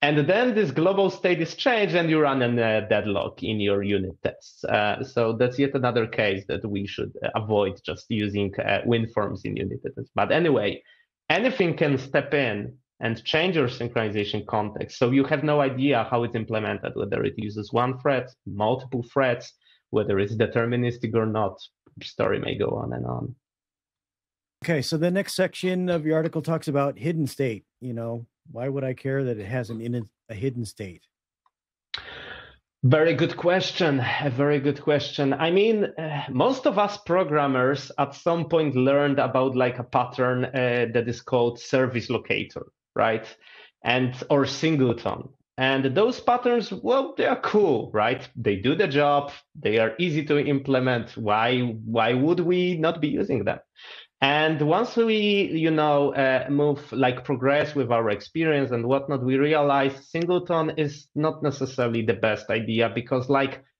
And then this global state is changed and you run a deadlock in your unit tests. So that's yet another case that we should avoid just using WinForms in unit tests. But anyway, anything can step in and change your synchronization context. So you have no idea how it's implemented, whether it uses one thread, multiple threads, whether it's deterministic or not. Story may go on and on. Okay, so the next section of your article talks about hidden state. Why would I care that it has a hidden state? Very good question. A very good question. I mean, most of us programmers at some point learned about like a pattern that is called service locator, right? Or singleton. And those patterns, well, they are cool, right? They do the job. They are easy to implement. Why would we not be using them? And once we, progress with our experience and whatnot, we realize singleton is not necessarily the best idea because,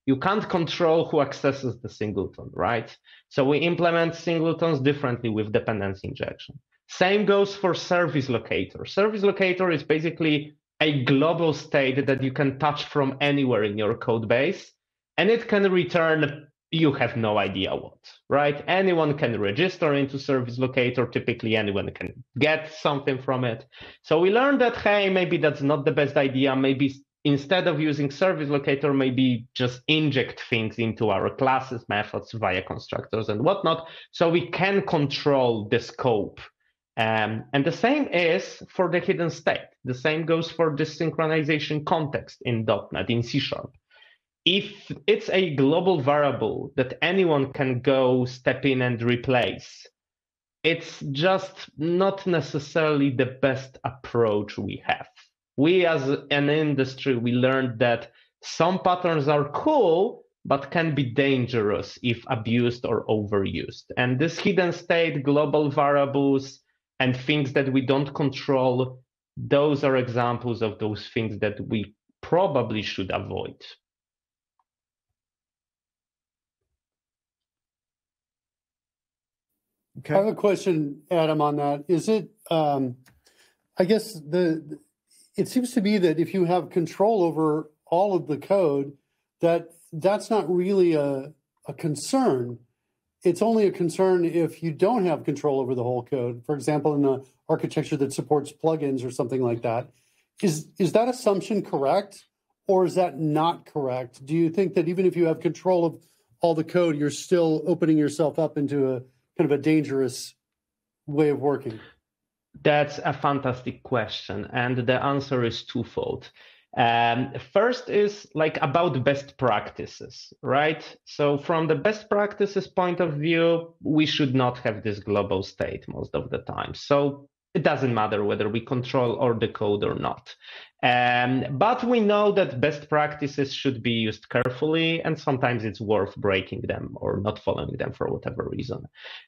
you can't control who accesses the singleton, right? So we implement singletons differently with dependency injection. Same goes for service locator. Service locator is basically a global state that you can touch from anywhere in your code base, and it can return you have no idea what, right? Anyone can register into service locator. Typically, anyone can get something from it. So we learned that, hey, maybe that's not the best idea. Maybe instead of using service locator, maybe just inject things into our classes, methods via constructors and whatnot, so we can control the scope. And the same is for the hidden state. The same goes for the synchronization context in .NET, in C#. If it's a global variable that anyone can go step in and replace, it's just not necessarily the best approach we have. We as an industry, we learned that some patterns are cool, but can be dangerous if abused or overused. And this hidden state, global variables, and things that we don't control, those are examples of those things that we probably should avoid. Okay. I have a question, Adam, on that. Is it, I guess it seems to be that if you have control over all of the code, that's not really a concern. It's only a concern if you don't have control over the whole code. For example, in an architecture that supports plugins or something like that. Is that assumption correct, or is that not correct? Do you think that even if you have control of all the code, you're still opening yourself up into a kind of a dangerous way of working? That's a fantastic question, and the answer is twofold. First is about best practices, right? So from the best practices point of view, we should not have this global state most of the time. So it doesn't matter whether we control all the code or not. But we know that best practices should be used carefully, and sometimes it's worth breaking them or not following them for whatever reason.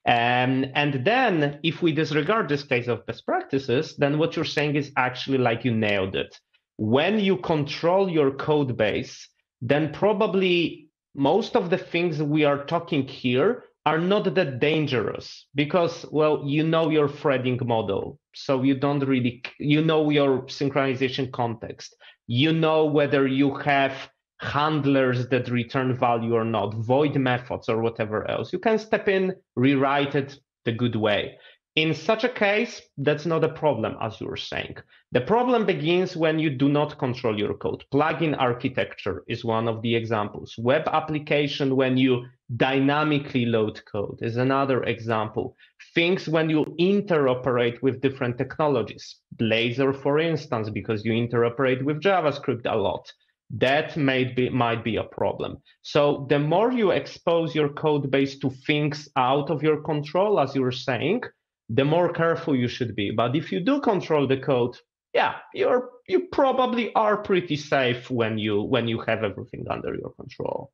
And then if we disregard this case of best practices, then what you're saying is actually like you nailed it. When you control your code base, then probably most of the things we are talking here are not that dangerous because, well, you know your threading model. So you don't really, you know your synchronization context. You know whether you have handlers that return value or not, void methods or whatever else. You can step in, rewrite it the good way. In such a case, that's not a problem, as you were saying. The problem begins when you do not control your code. Plugin architecture is one of the examples. Web application, when you dynamically load code, is another example. Things when you interoperate with different technologies. Blazor, for instance, because you interoperate with JavaScript a lot. That might be a problem. So the more you expose your code base to things out of your control, as you were saying, the more careful you should be. But if you do control the code, yeah, you probably are pretty safe when you have everything under your control.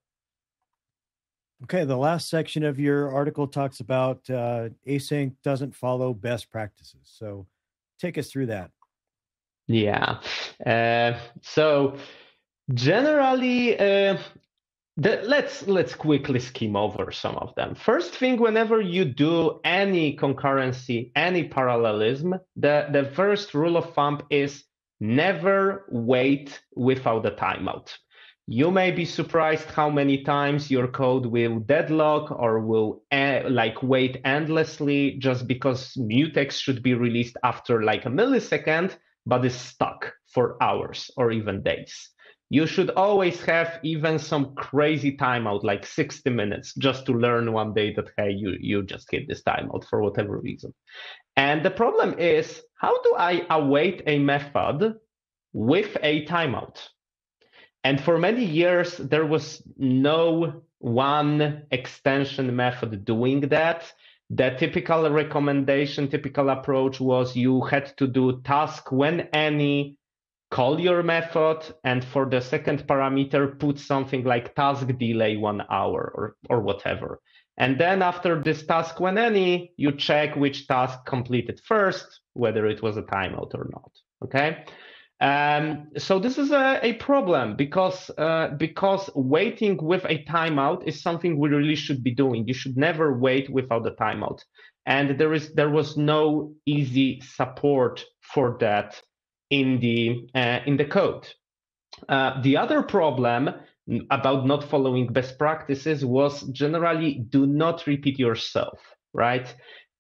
Okay, the last section of your article talks about async doesn't follow best practices. So take us through that. Yeah. So generally, let's quickly skim over some of them. First thing, whenever you do any concurrency, any parallelism, the first rule of thumb is never wait without a timeout. You may be surprised how many times your code will deadlock or will wait endlessly just because mutex should be released after like a millisecond, but is stuck for hours or even days. You should always have even some crazy timeout, like 60 minutes, just to learn one day that, hey, you just hit this timeout for whatever reason. And the problem is, how do I await a method with a timeout? And for many years, there was no one extension method doing that. The typical recommendation, typical approach was you had to do task when any, call your method, and for the second parameter, put something like task delay 1 hour or whatever. And then after this task when any, you check which task completed first, whether it was a timeout or not, okay? So this is a problem because waiting with a timeout is something we really should be doing. You should never wait without a timeout. And there was no easy support for that in the code. The other problem about not following best practices was generally do not repeat yourself, right?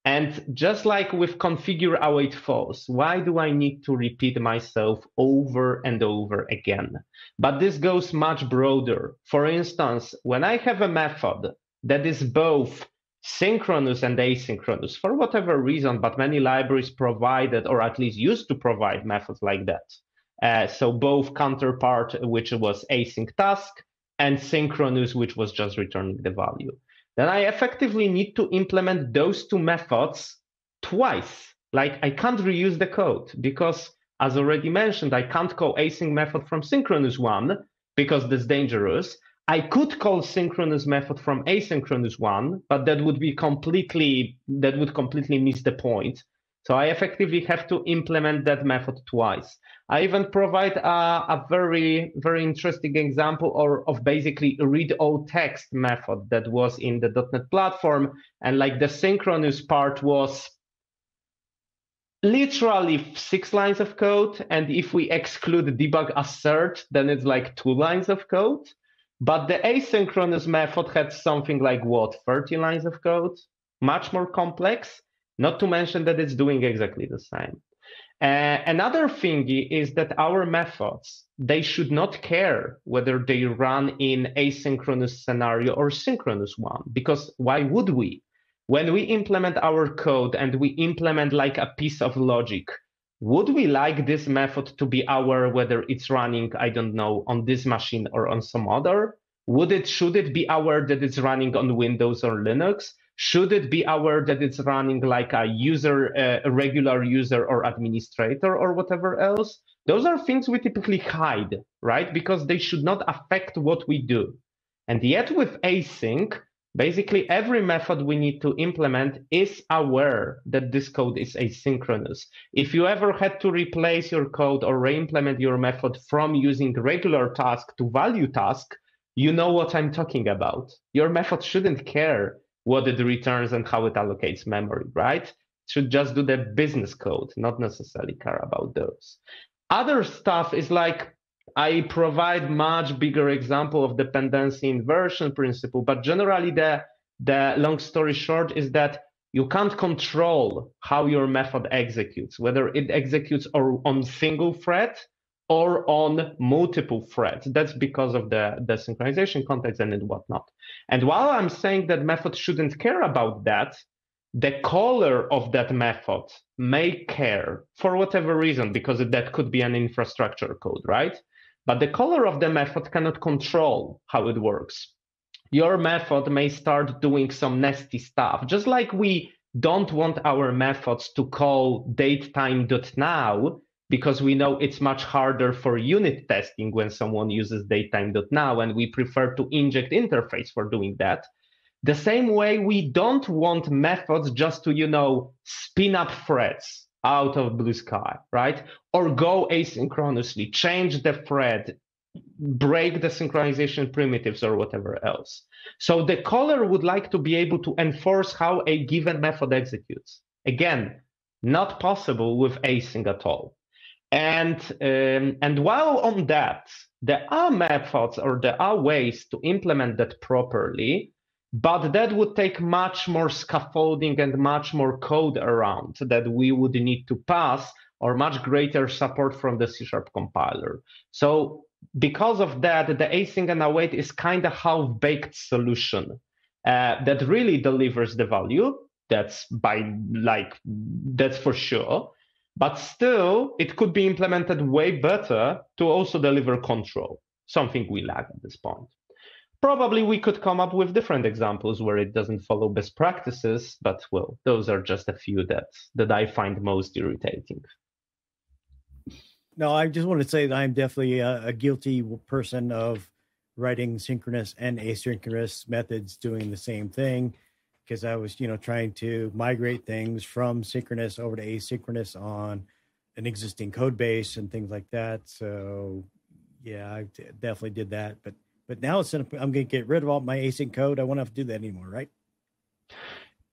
And just like with configure await false, why do I need to repeat myself over and over again? But this goes much broader. For instance, when I have a method that is both synchronous and asynchronous for whatever reason, but many libraries provided, or at least used to provide methods like that. So both counterpart, which was async task, and synchronous, which was just returning the value. Then I effectively need to implement those two methods twice. Like I can't reuse the code because, as already mentioned, I can't call async method from synchronous one because that's dangerous. I could call synchronous method from asynchronous one, but that would completely miss the point. So I effectively have to implement that method twice. I even provide a very, very interesting example of basically read all text method that was in the .NET platform. And like the synchronous part was literally 6 lines of code. And if we exclude debug assert, then it's like 2 lines of code. But the asynchronous method had something like, 30 lines of code, much more complex, not to mention that it's doing exactly the same. Another thing is that our methods, they should not care whether they run in asynchronous scenario or synchronous one, because why would we? When we implement our code and we implement like a piece of logic, would we like this method to be whether it's running, I don't know, on this machine or on some other? Should it be that it's running on Windows or Linux? Should it be that it's running like a regular user or administrator or whatever else? Those are things we typically hide, right? Because they should not affect what we do. And yet with async, basically every method we need to implement is aware that this code is asynchronous. If you ever had to replace your code or re-implement your method from using regular task to value task, you know what I'm talking about. Your method shouldn't care what it returns and how it allocates memory, right? It should just do the business code, not necessarily care about those. Other stuff is like, I provide much bigger example of dependency inversion principle, but generally the long story short is that you can't control how your method executes, whether it executes on single thread or on multiple threads. That's because of the synchronization context and whatnot. And while I'm saying that method shouldn't care about that, the caller of that method may care for whatever reason, because that could be an infrastructure code, right? But the caller of the method cannot control how it works. Your method may start doing some nasty stuff, just like we don't want our methods to call datetime.now, because we know it's much harder for unit testing when someone uses datetime.now, and we prefer to inject interface for doing that. The same way we don't want methods just to, spin up threads out of blue sky, right? Or go asynchronously, change the thread, break the synchronization primitives or whatever else. So the caller would like to be able to enforce how a given method executes. Again, not possible with async at all. And while on that, there are methods or there are ways to implement that properly, but that would take much more scaffolding and much more code around that we would need to pass, or much greater support from the C# compiler. So because of that, the async and await is kind of half-baked solution that really delivers the value. That's for sure. But still, it could be implemented way better to also deliver control, something we lack at this point. Probably we could come up with different examples where it doesn't follow best practices, but well, those are just a few that I find most irritating. No, I just want to say that I'm definitely a guilty person of writing synchronous and asynchronous methods doing the same thing, because I was, trying to migrate things from synchronous over to asynchronous on an existing code base and things like that. So yeah, I definitely did that. But now I'm going to get rid of all my async code. I won't have to do that anymore, right?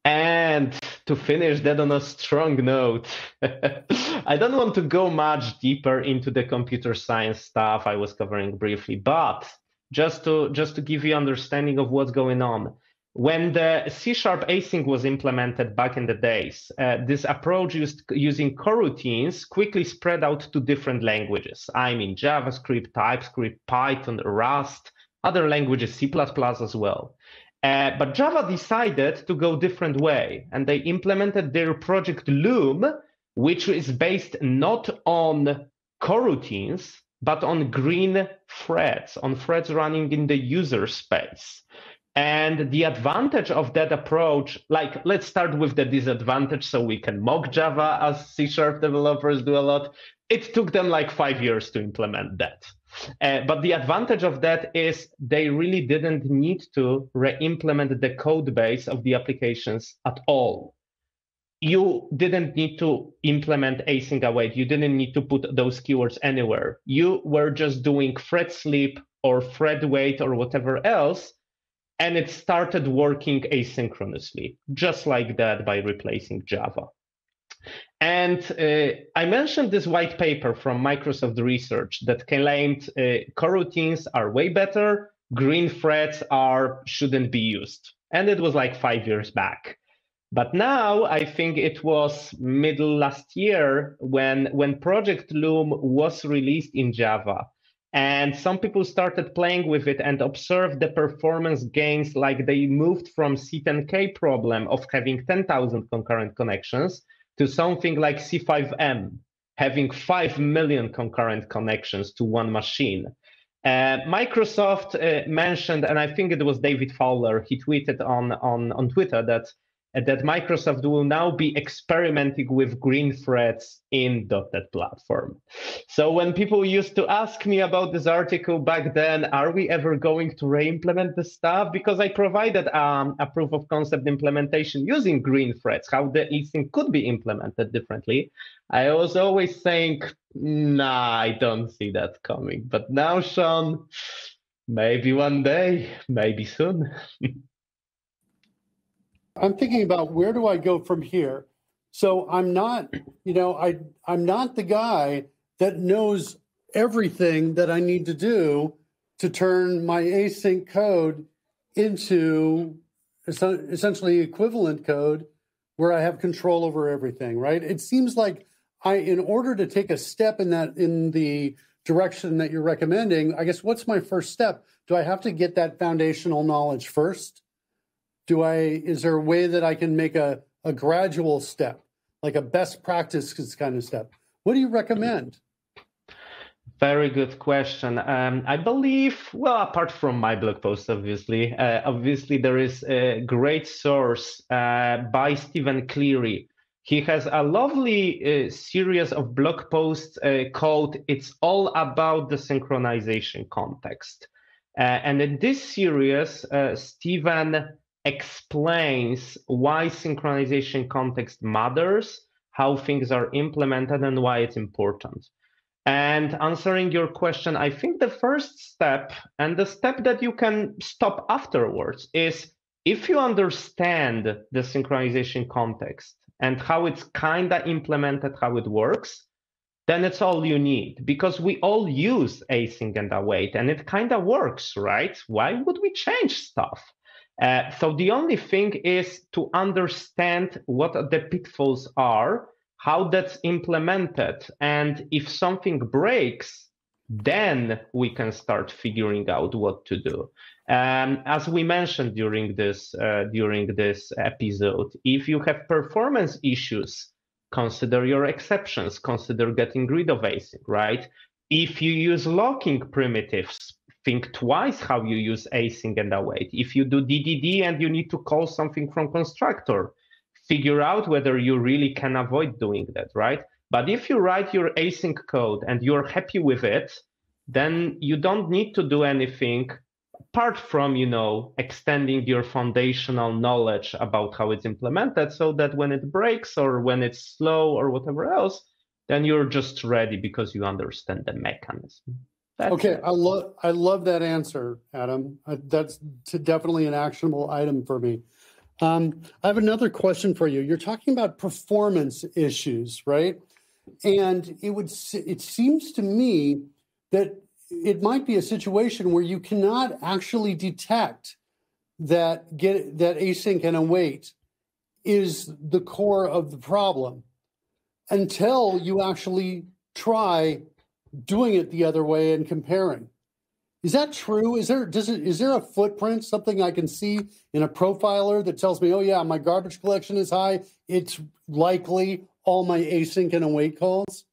And to finish that on a strong note, I don't want to go much deeper into the computer science stuff I was covering briefly, but just to give you understanding of what's going on. When the C# async was implemented back in the days, this approach using coroutines quickly spread out to different languages. I mean, JavaScript, TypeScript, Python, Rust, other languages, C++ as well. But Java decided to go different way, and they implemented their project Loom, which is based not on coroutines, but on green threads, on threads running in the user space. And the advantage of that approach, let's start with the disadvantage so we can mock Java as C# developers do a lot. It took them 5 years to implement that. But the advantage of that is they really didn't need to re-implement the code base of the applications at all. You didn't need to implement async await. You didn't need to put those keywords anywhere. You were just doing thread sleep or thread wait or whatever else, and it started working asynchronously, just like that, by replacing Java. And I mentioned this white paper from Microsoft Research that claimed coroutines are way better, green threads shouldn't be used. And it was 5 years back. But now, I think it was middle last year when Project Loom was released in Java. And some people started playing with it and observed the performance gains, they moved from C10K problem of having 10,000 concurrent connections to something like C5M, having 5 million concurrent connections to one machine. Microsoft mentioned, and I think it was David Fowler, he tweeted on Twitter that that Microsoft will now be experimenting with green threads in .NET Platform. So when people used to ask me about this article back then, are we ever going to re-implement this stuff? Because I provided a proof of concept implementation using green threads, how the async could be implemented differently. I was always saying, nah, I don't see that coming. But now, Shawn, maybe one day, maybe soon. I'm thinking about where do I go from here? So I'm not, I'm not the guy that knows everything that I need to do to turn my async code into essentially equivalent code where I have control over everything, right? It seems like in order to take a step in the direction that you're recommending, I guess what's my first step? Do I have to get that foundational knowledge first? Is there a way that I can make a gradual step, like a best practice kind of step? What do you recommend? Very good question. I believe, well, apart from my blog post, obviously there is a great source by Stephen Cleary. He has a lovely series of blog posts called "It's All About the Synchronization Context." And in this series, Stephen explains why synchronization context matters, how things are implemented, and why it's important. And answering your question, I think the first step, and the step that you can stop afterwards, is if you understand the synchronization context and how it's kind of implemented, how it works, then it's all you need, because we all use async and await, and it kind of works, right? Why would we change stuff? So the only thing is to understand what the pitfalls are, how that's implemented, and if something breaks, then we can start figuring out what to do. As we mentioned during this episode, if you have performance issues, consider your exceptions, consider getting rid of async, right? If you use locking primitives, think twice how you use async and await. If you do DDD and you need to call something from constructor, figure out whether you really can avoid doing that, right? But if you write your async code and you're happy with it, then you don't need to do anything apart from, extending your foundational knowledge about how it's implemented, so that when it breaks or when it's slow or whatever else, then you're just ready because you understand the mechanism. Okay, I love that answer, Adam. That's definitely an actionable item for me. I have another question for you. You're talking about performance issues, right? And it seems to me that it might be a situation where you cannot actually detect that async and await is the core of the problem until you actually try doing it the other way and comparing. Is that true? Is there a footprint, something I can see in a profiler that tells me, oh yeah, my garbage collection is high, it's likely all my async and await calls?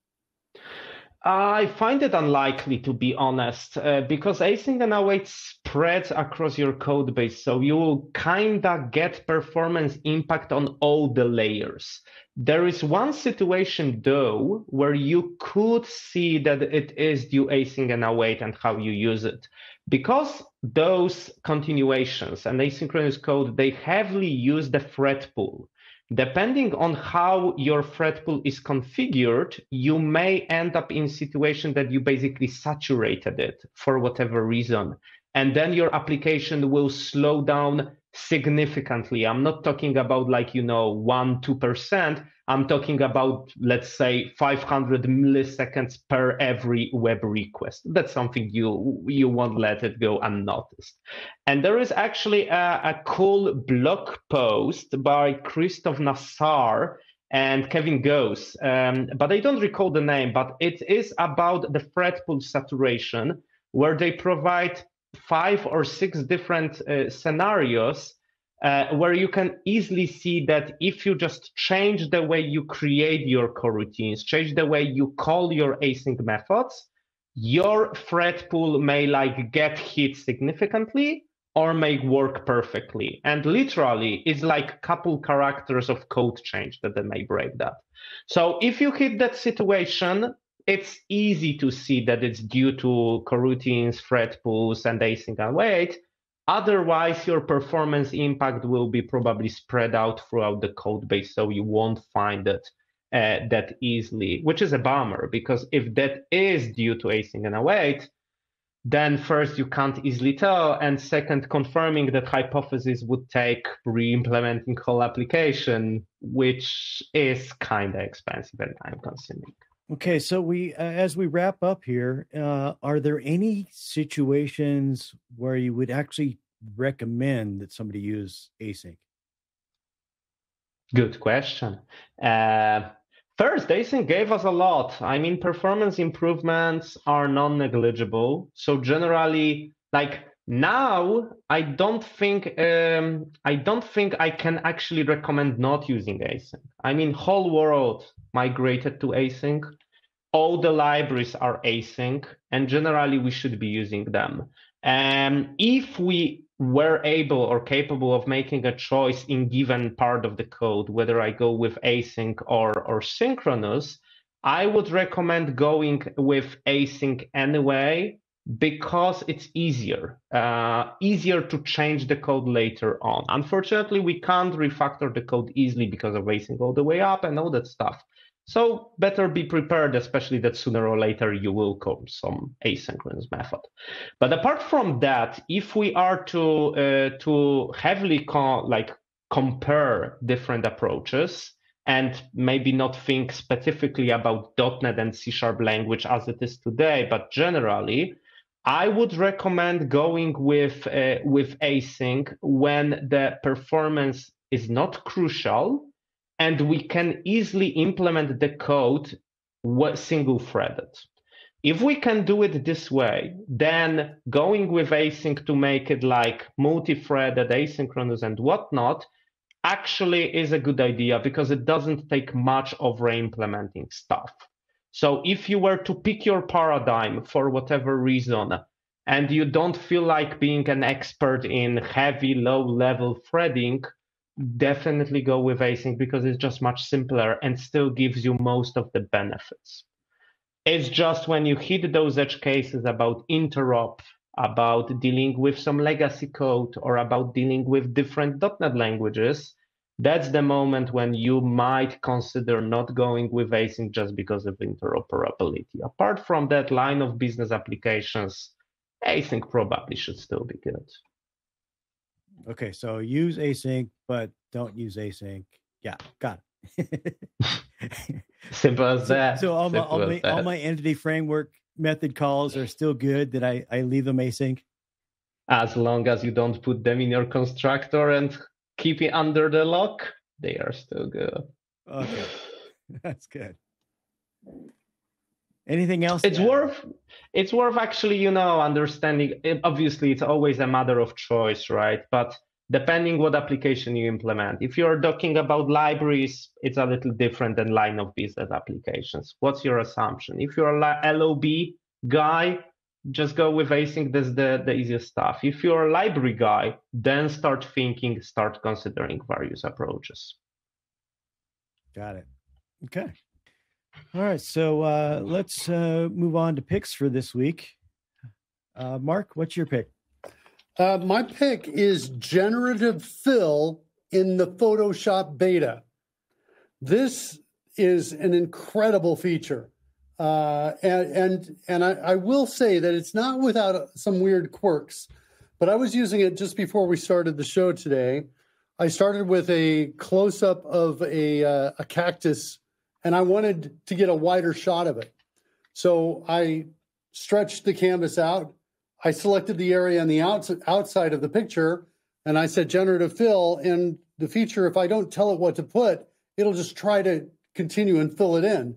I find it unlikely, to be honest, because async and await spreads across your code base, so you will kind of get performance impact on all the layers. There is one situation, though, where you could see that it is due async and await and how you use it. Because those continuations and asynchronous code, they heavily use the thread pool. Depending on how your thread pool is configured, you may end up in a situation that you basically saturated it for whatever reason. And then your application will slow down significantly. I'm not talking about 1-2%. I'm talking about, let's say, 500 milliseconds per every web request. That's something you won't let it go unnoticed. And there is actually a cool blog post by Christoph Nassar and Kevin Goes, but I don't recall the name, but it is about the thread pool saturation, where they provide 5 or 6 different scenarios where you can easily see that if you just change the way you create your coroutines, change the way you call your async methods, your thread pool may get hit significantly, or make work perfectly. And literally, it's like a couple characters of code change that they may break that. So if you hit that situation, it's easy to see that it's due to coroutines, thread pools, and async await. Otherwise, your performance impact will be probably spread out throughout the code base, so you won't find it that easily, which is a bummer, because if that is due to async and await, then first, you can't easily tell, and second, confirming that hypothesis would take re-implementing whole application, which is kind of expensive and time-consuming. Okay, so we, as we wrap up here, are there any situations where you would actually recommend that somebody use async? Good question. First, async gave us a lot. I mean, performance improvements are non-negligible. So generally, like now, I don't think I can actually recommend not using async. I mean, whole world migrated to async. All the libraries are async, and generally we should be using them. If we were able or capable of making a choice in given part of the code, whether I go with async or synchronous, I would recommend going with async anyway, because it's easier to change the code later on. Unfortunately, we can't refactor the code easily because of async all the way up and all that stuff. So better be prepared, especially that sooner or later you will call some asynchronous method. But apart from that, if we are to heavily compare different approaches and maybe not think specifically about .NET and C# language as it is today, but generally, I would recommend going with async when the performance is not crucial, and we can easily implement the code single-threaded. If we can do it this way, then going with async to make it like multi-threaded, asynchronous, and whatnot actually is a good idea, because it doesn't take much of re-implementing stuff. So if you were to pick your paradigm for whatever reason, and you don't feel like being an expert in heavy, low-level threading, definitely go with async, because it's just much simpler and still gives you most of the benefits. It's just when you hit those edge cases about interop, about dealing with some legacy code, or about dealing with different .NET languages, that's the moment when you might consider not going with async just because of interoperability. Apart from that, line of business applications, async probably should still be good. Okay, so use async, but don't use async. Yeah, got it. Simple as that. So all my entity framework method calls are still good, that I leave them async? As long as you don't put them in your constructor and keep it under the lock, they are still good. Okay, that's good. Anything else? It's worth actually, understanding. Obviously, it's always a matter of choice, right? But depending what application you implement, if you're talking about libraries, it's a little different than line of business applications. What's your assumption? If you're a LOB guy, just go with async. That's the easiest stuff. If you're a library guy, then start considering various approaches. Got it. Okay. All right, so let's move on to picks for this week. Mark, what's your pick? My pick is generative fill in the Photoshop beta. This is an incredible feature. And I will say that it's not without some weird quirks, but I was using it just before we started the show today. I started with a close-up of a cactus, and I wanted to get a wider shot of it. So I stretched the canvas out. I selected the area on the outside of the picture, and I said generative fill. And the feature, if I don't tell it what to put, it'll just try to continue and fill it in.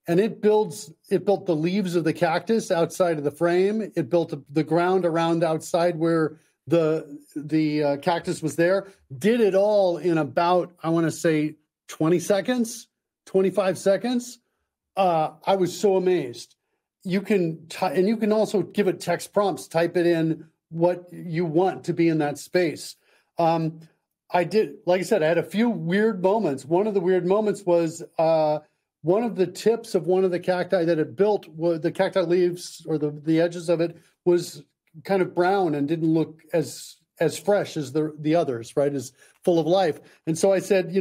And it built the leaves of the cactus outside of the frame. It built the ground around outside where the cactus was there. Did it all in about, I want to say, 20 seconds. 25 seconds. I was so amazed. You can also give it text prompts. Type it in what you want to be in that space. I did, like I said, I had a few weird moments. One of the weird moments was one of the tips of one of the cacti that it built, was the cacti leaves or the edges of it was kind of brown and didn't look as fresh as the others, right? As full of life. And so I said,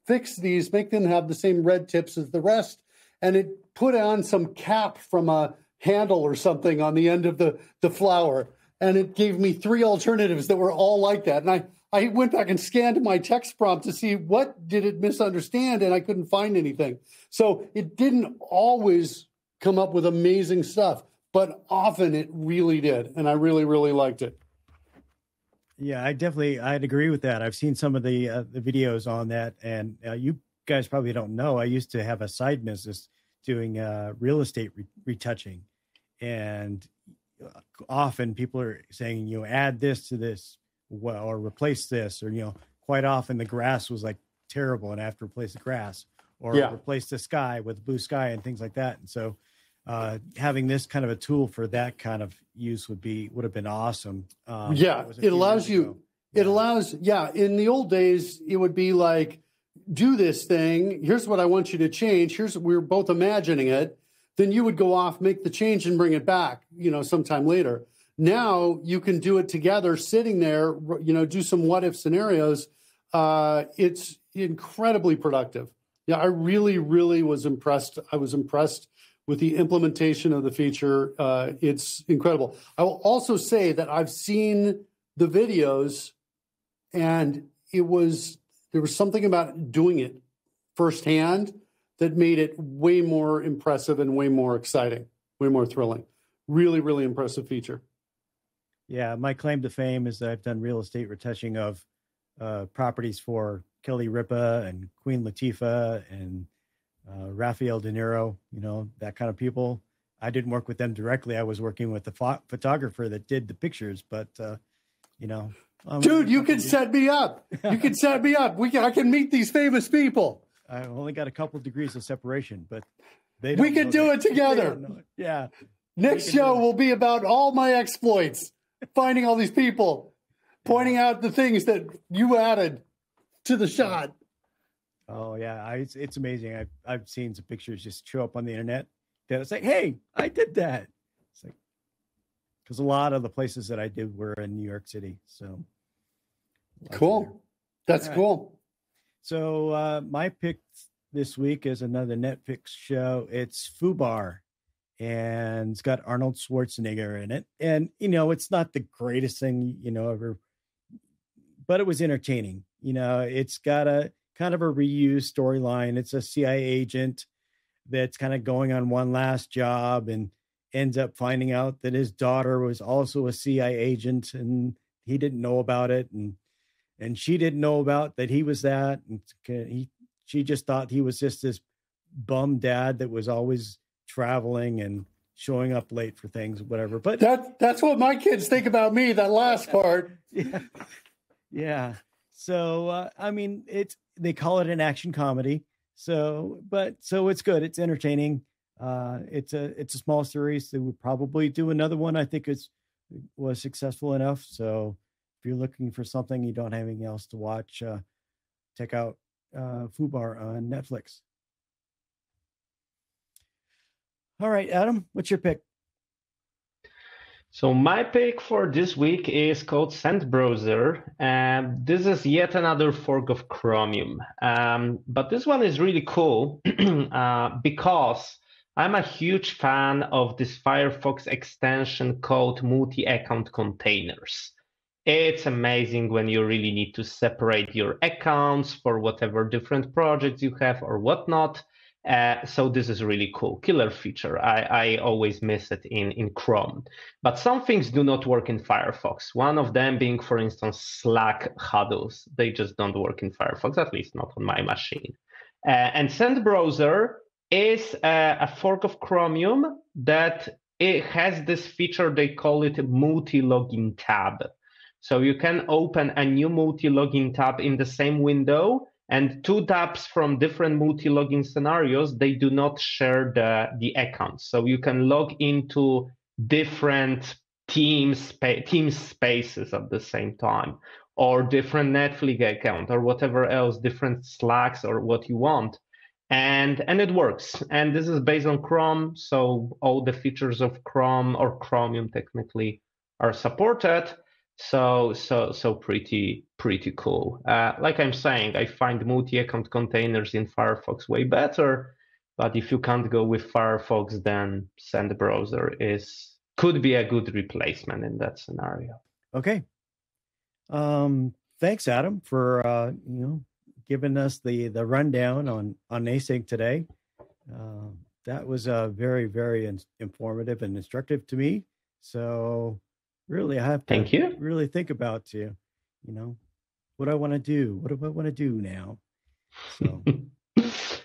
fix these, make them have the same red tips as the rest. And it put on some cap from a handle or something on the end of the flower. And it gave me 3 alternatives that were all like that. And I went back and scanned my text prompt to see what did it misunderstand, and I couldn't find anything. So it didn't always come up with amazing stuff, but often it really did. And I really, really liked it. Yeah, I'd agree with that. I've seen some of the videos on that, and you guys probably don't know. I used to have a side business doing real estate retouching, and often people are saying, add this to this, or replace this, or quite often the grass was like terrible, and I have to replace the grass, or replace the sky with blue sky and things like that. And so having this kind of a tool for that kind of use would have been awesome. It allows you. It allows. In the old days, it would be like, do this thing. Here's what I want you to change. We're both imagining it. Then you would go off, make the change, and bring it back. Sometime later. Now you can do it together, sitting there. Do some what if scenarios. It's incredibly productive. Yeah, I really, really was impressed. I was impressed with the implementation of the feature. It's incredible. I will also say that I've seen the videos, and there was something about doing it firsthand that made it way more impressive and way more exciting, way more thrilling. Really, really impressive feature. Yeah, my claim to fame is that I've done real estate retouching of properties for Kelly Ripa and Queen Latifah and Rafael De Niro, that kind of people. I didn't work with them directly. I was working with the photographer that did the pictures, but dude, you can set me up. You can set me up. I can meet these famous people. I've only got a couple of degrees of separation, but we can do it together. Yeah. Next show will be about all my exploits, finding all these people, pointing out the things that you added to the shot. Oh yeah, it's amazing. I've seen some pictures just show up on the internet that it's like, hey, I did that. It's like, because a lot of the places that I did were in New York City. So cool. That's cool. So my pick this week is another Netflix show. It's Fubar, and it's got Arnold Schwarzenegger in it. And it's not the greatest thing ever, but it was entertaining. It's got a kind of a reused storyline. It's a CIA agent that's kind of going on one last job and ends up finding out that his daughter was also a CIA agent, and he didn't know about it. And she didn't know about that he was that. And she just thought he was just this bum dad that was always traveling and showing up late for things, whatever. But that's what my kids think about me, that last part. Yeah. So, they call it an action comedy. So it's good. It's entertaining. It's a small series. They would probably do another one. I think was successful enough. So if you're looking for something, you don't have anything else to watch, check out Fubar on Netflix. All right, Adam, what's your pick? So my pick for this week is called Scent Browser, and this is yet another fork of Chromium. But this one is really cool because I'm a huge fan of this Firefox extension called multi-account containers. It's amazing when you really need to separate your accounts for whatever different projects you have or whatnot. So this is a really cool killer feature. I always miss it in Chrome. But some things do not work in Firefox. One of them being, for instance, Slack huddles. They just don't work in Firefox, at least not on my machine. And Scent Browser is a fork of Chromium that it has this feature, they call it multi-login tab. So you can open a new multi-login tab in the same window, and two tabs from different multi-login scenarios, they do not share the accounts. So you can log into different team spaces at the same time, or different Netflix account, or whatever else, different Slacks or what you want. And it works. And this is based on Chrome, so all the features of Chrome or Chromium technically are supported. So pretty cool. Like I'm saying, I find multi-account containers in Firefox way better. But if you can't go with Firefox, then Send browser could be a good replacement in that scenario. Okay. Thanks, Adam, for giving us the rundown on async today. That was very, very informative and instructive to me. So really, I have to really think about what I want to do. What do I want to do now? So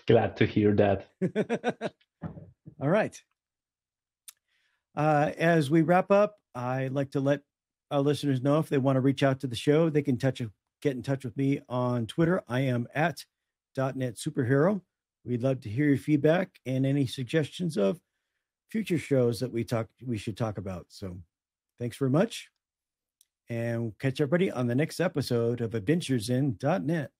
glad to hear that. All right. As we wrap up, I'd like to let our listeners know if they want to reach out to the show, they can get in touch with me on Twitter. I am at .NET Superhero. We'd love to hear your feedback and any suggestions of future shows that we should talk about. So thanks very much. And we'll catch everybody on the next episode of Adventures in .NET.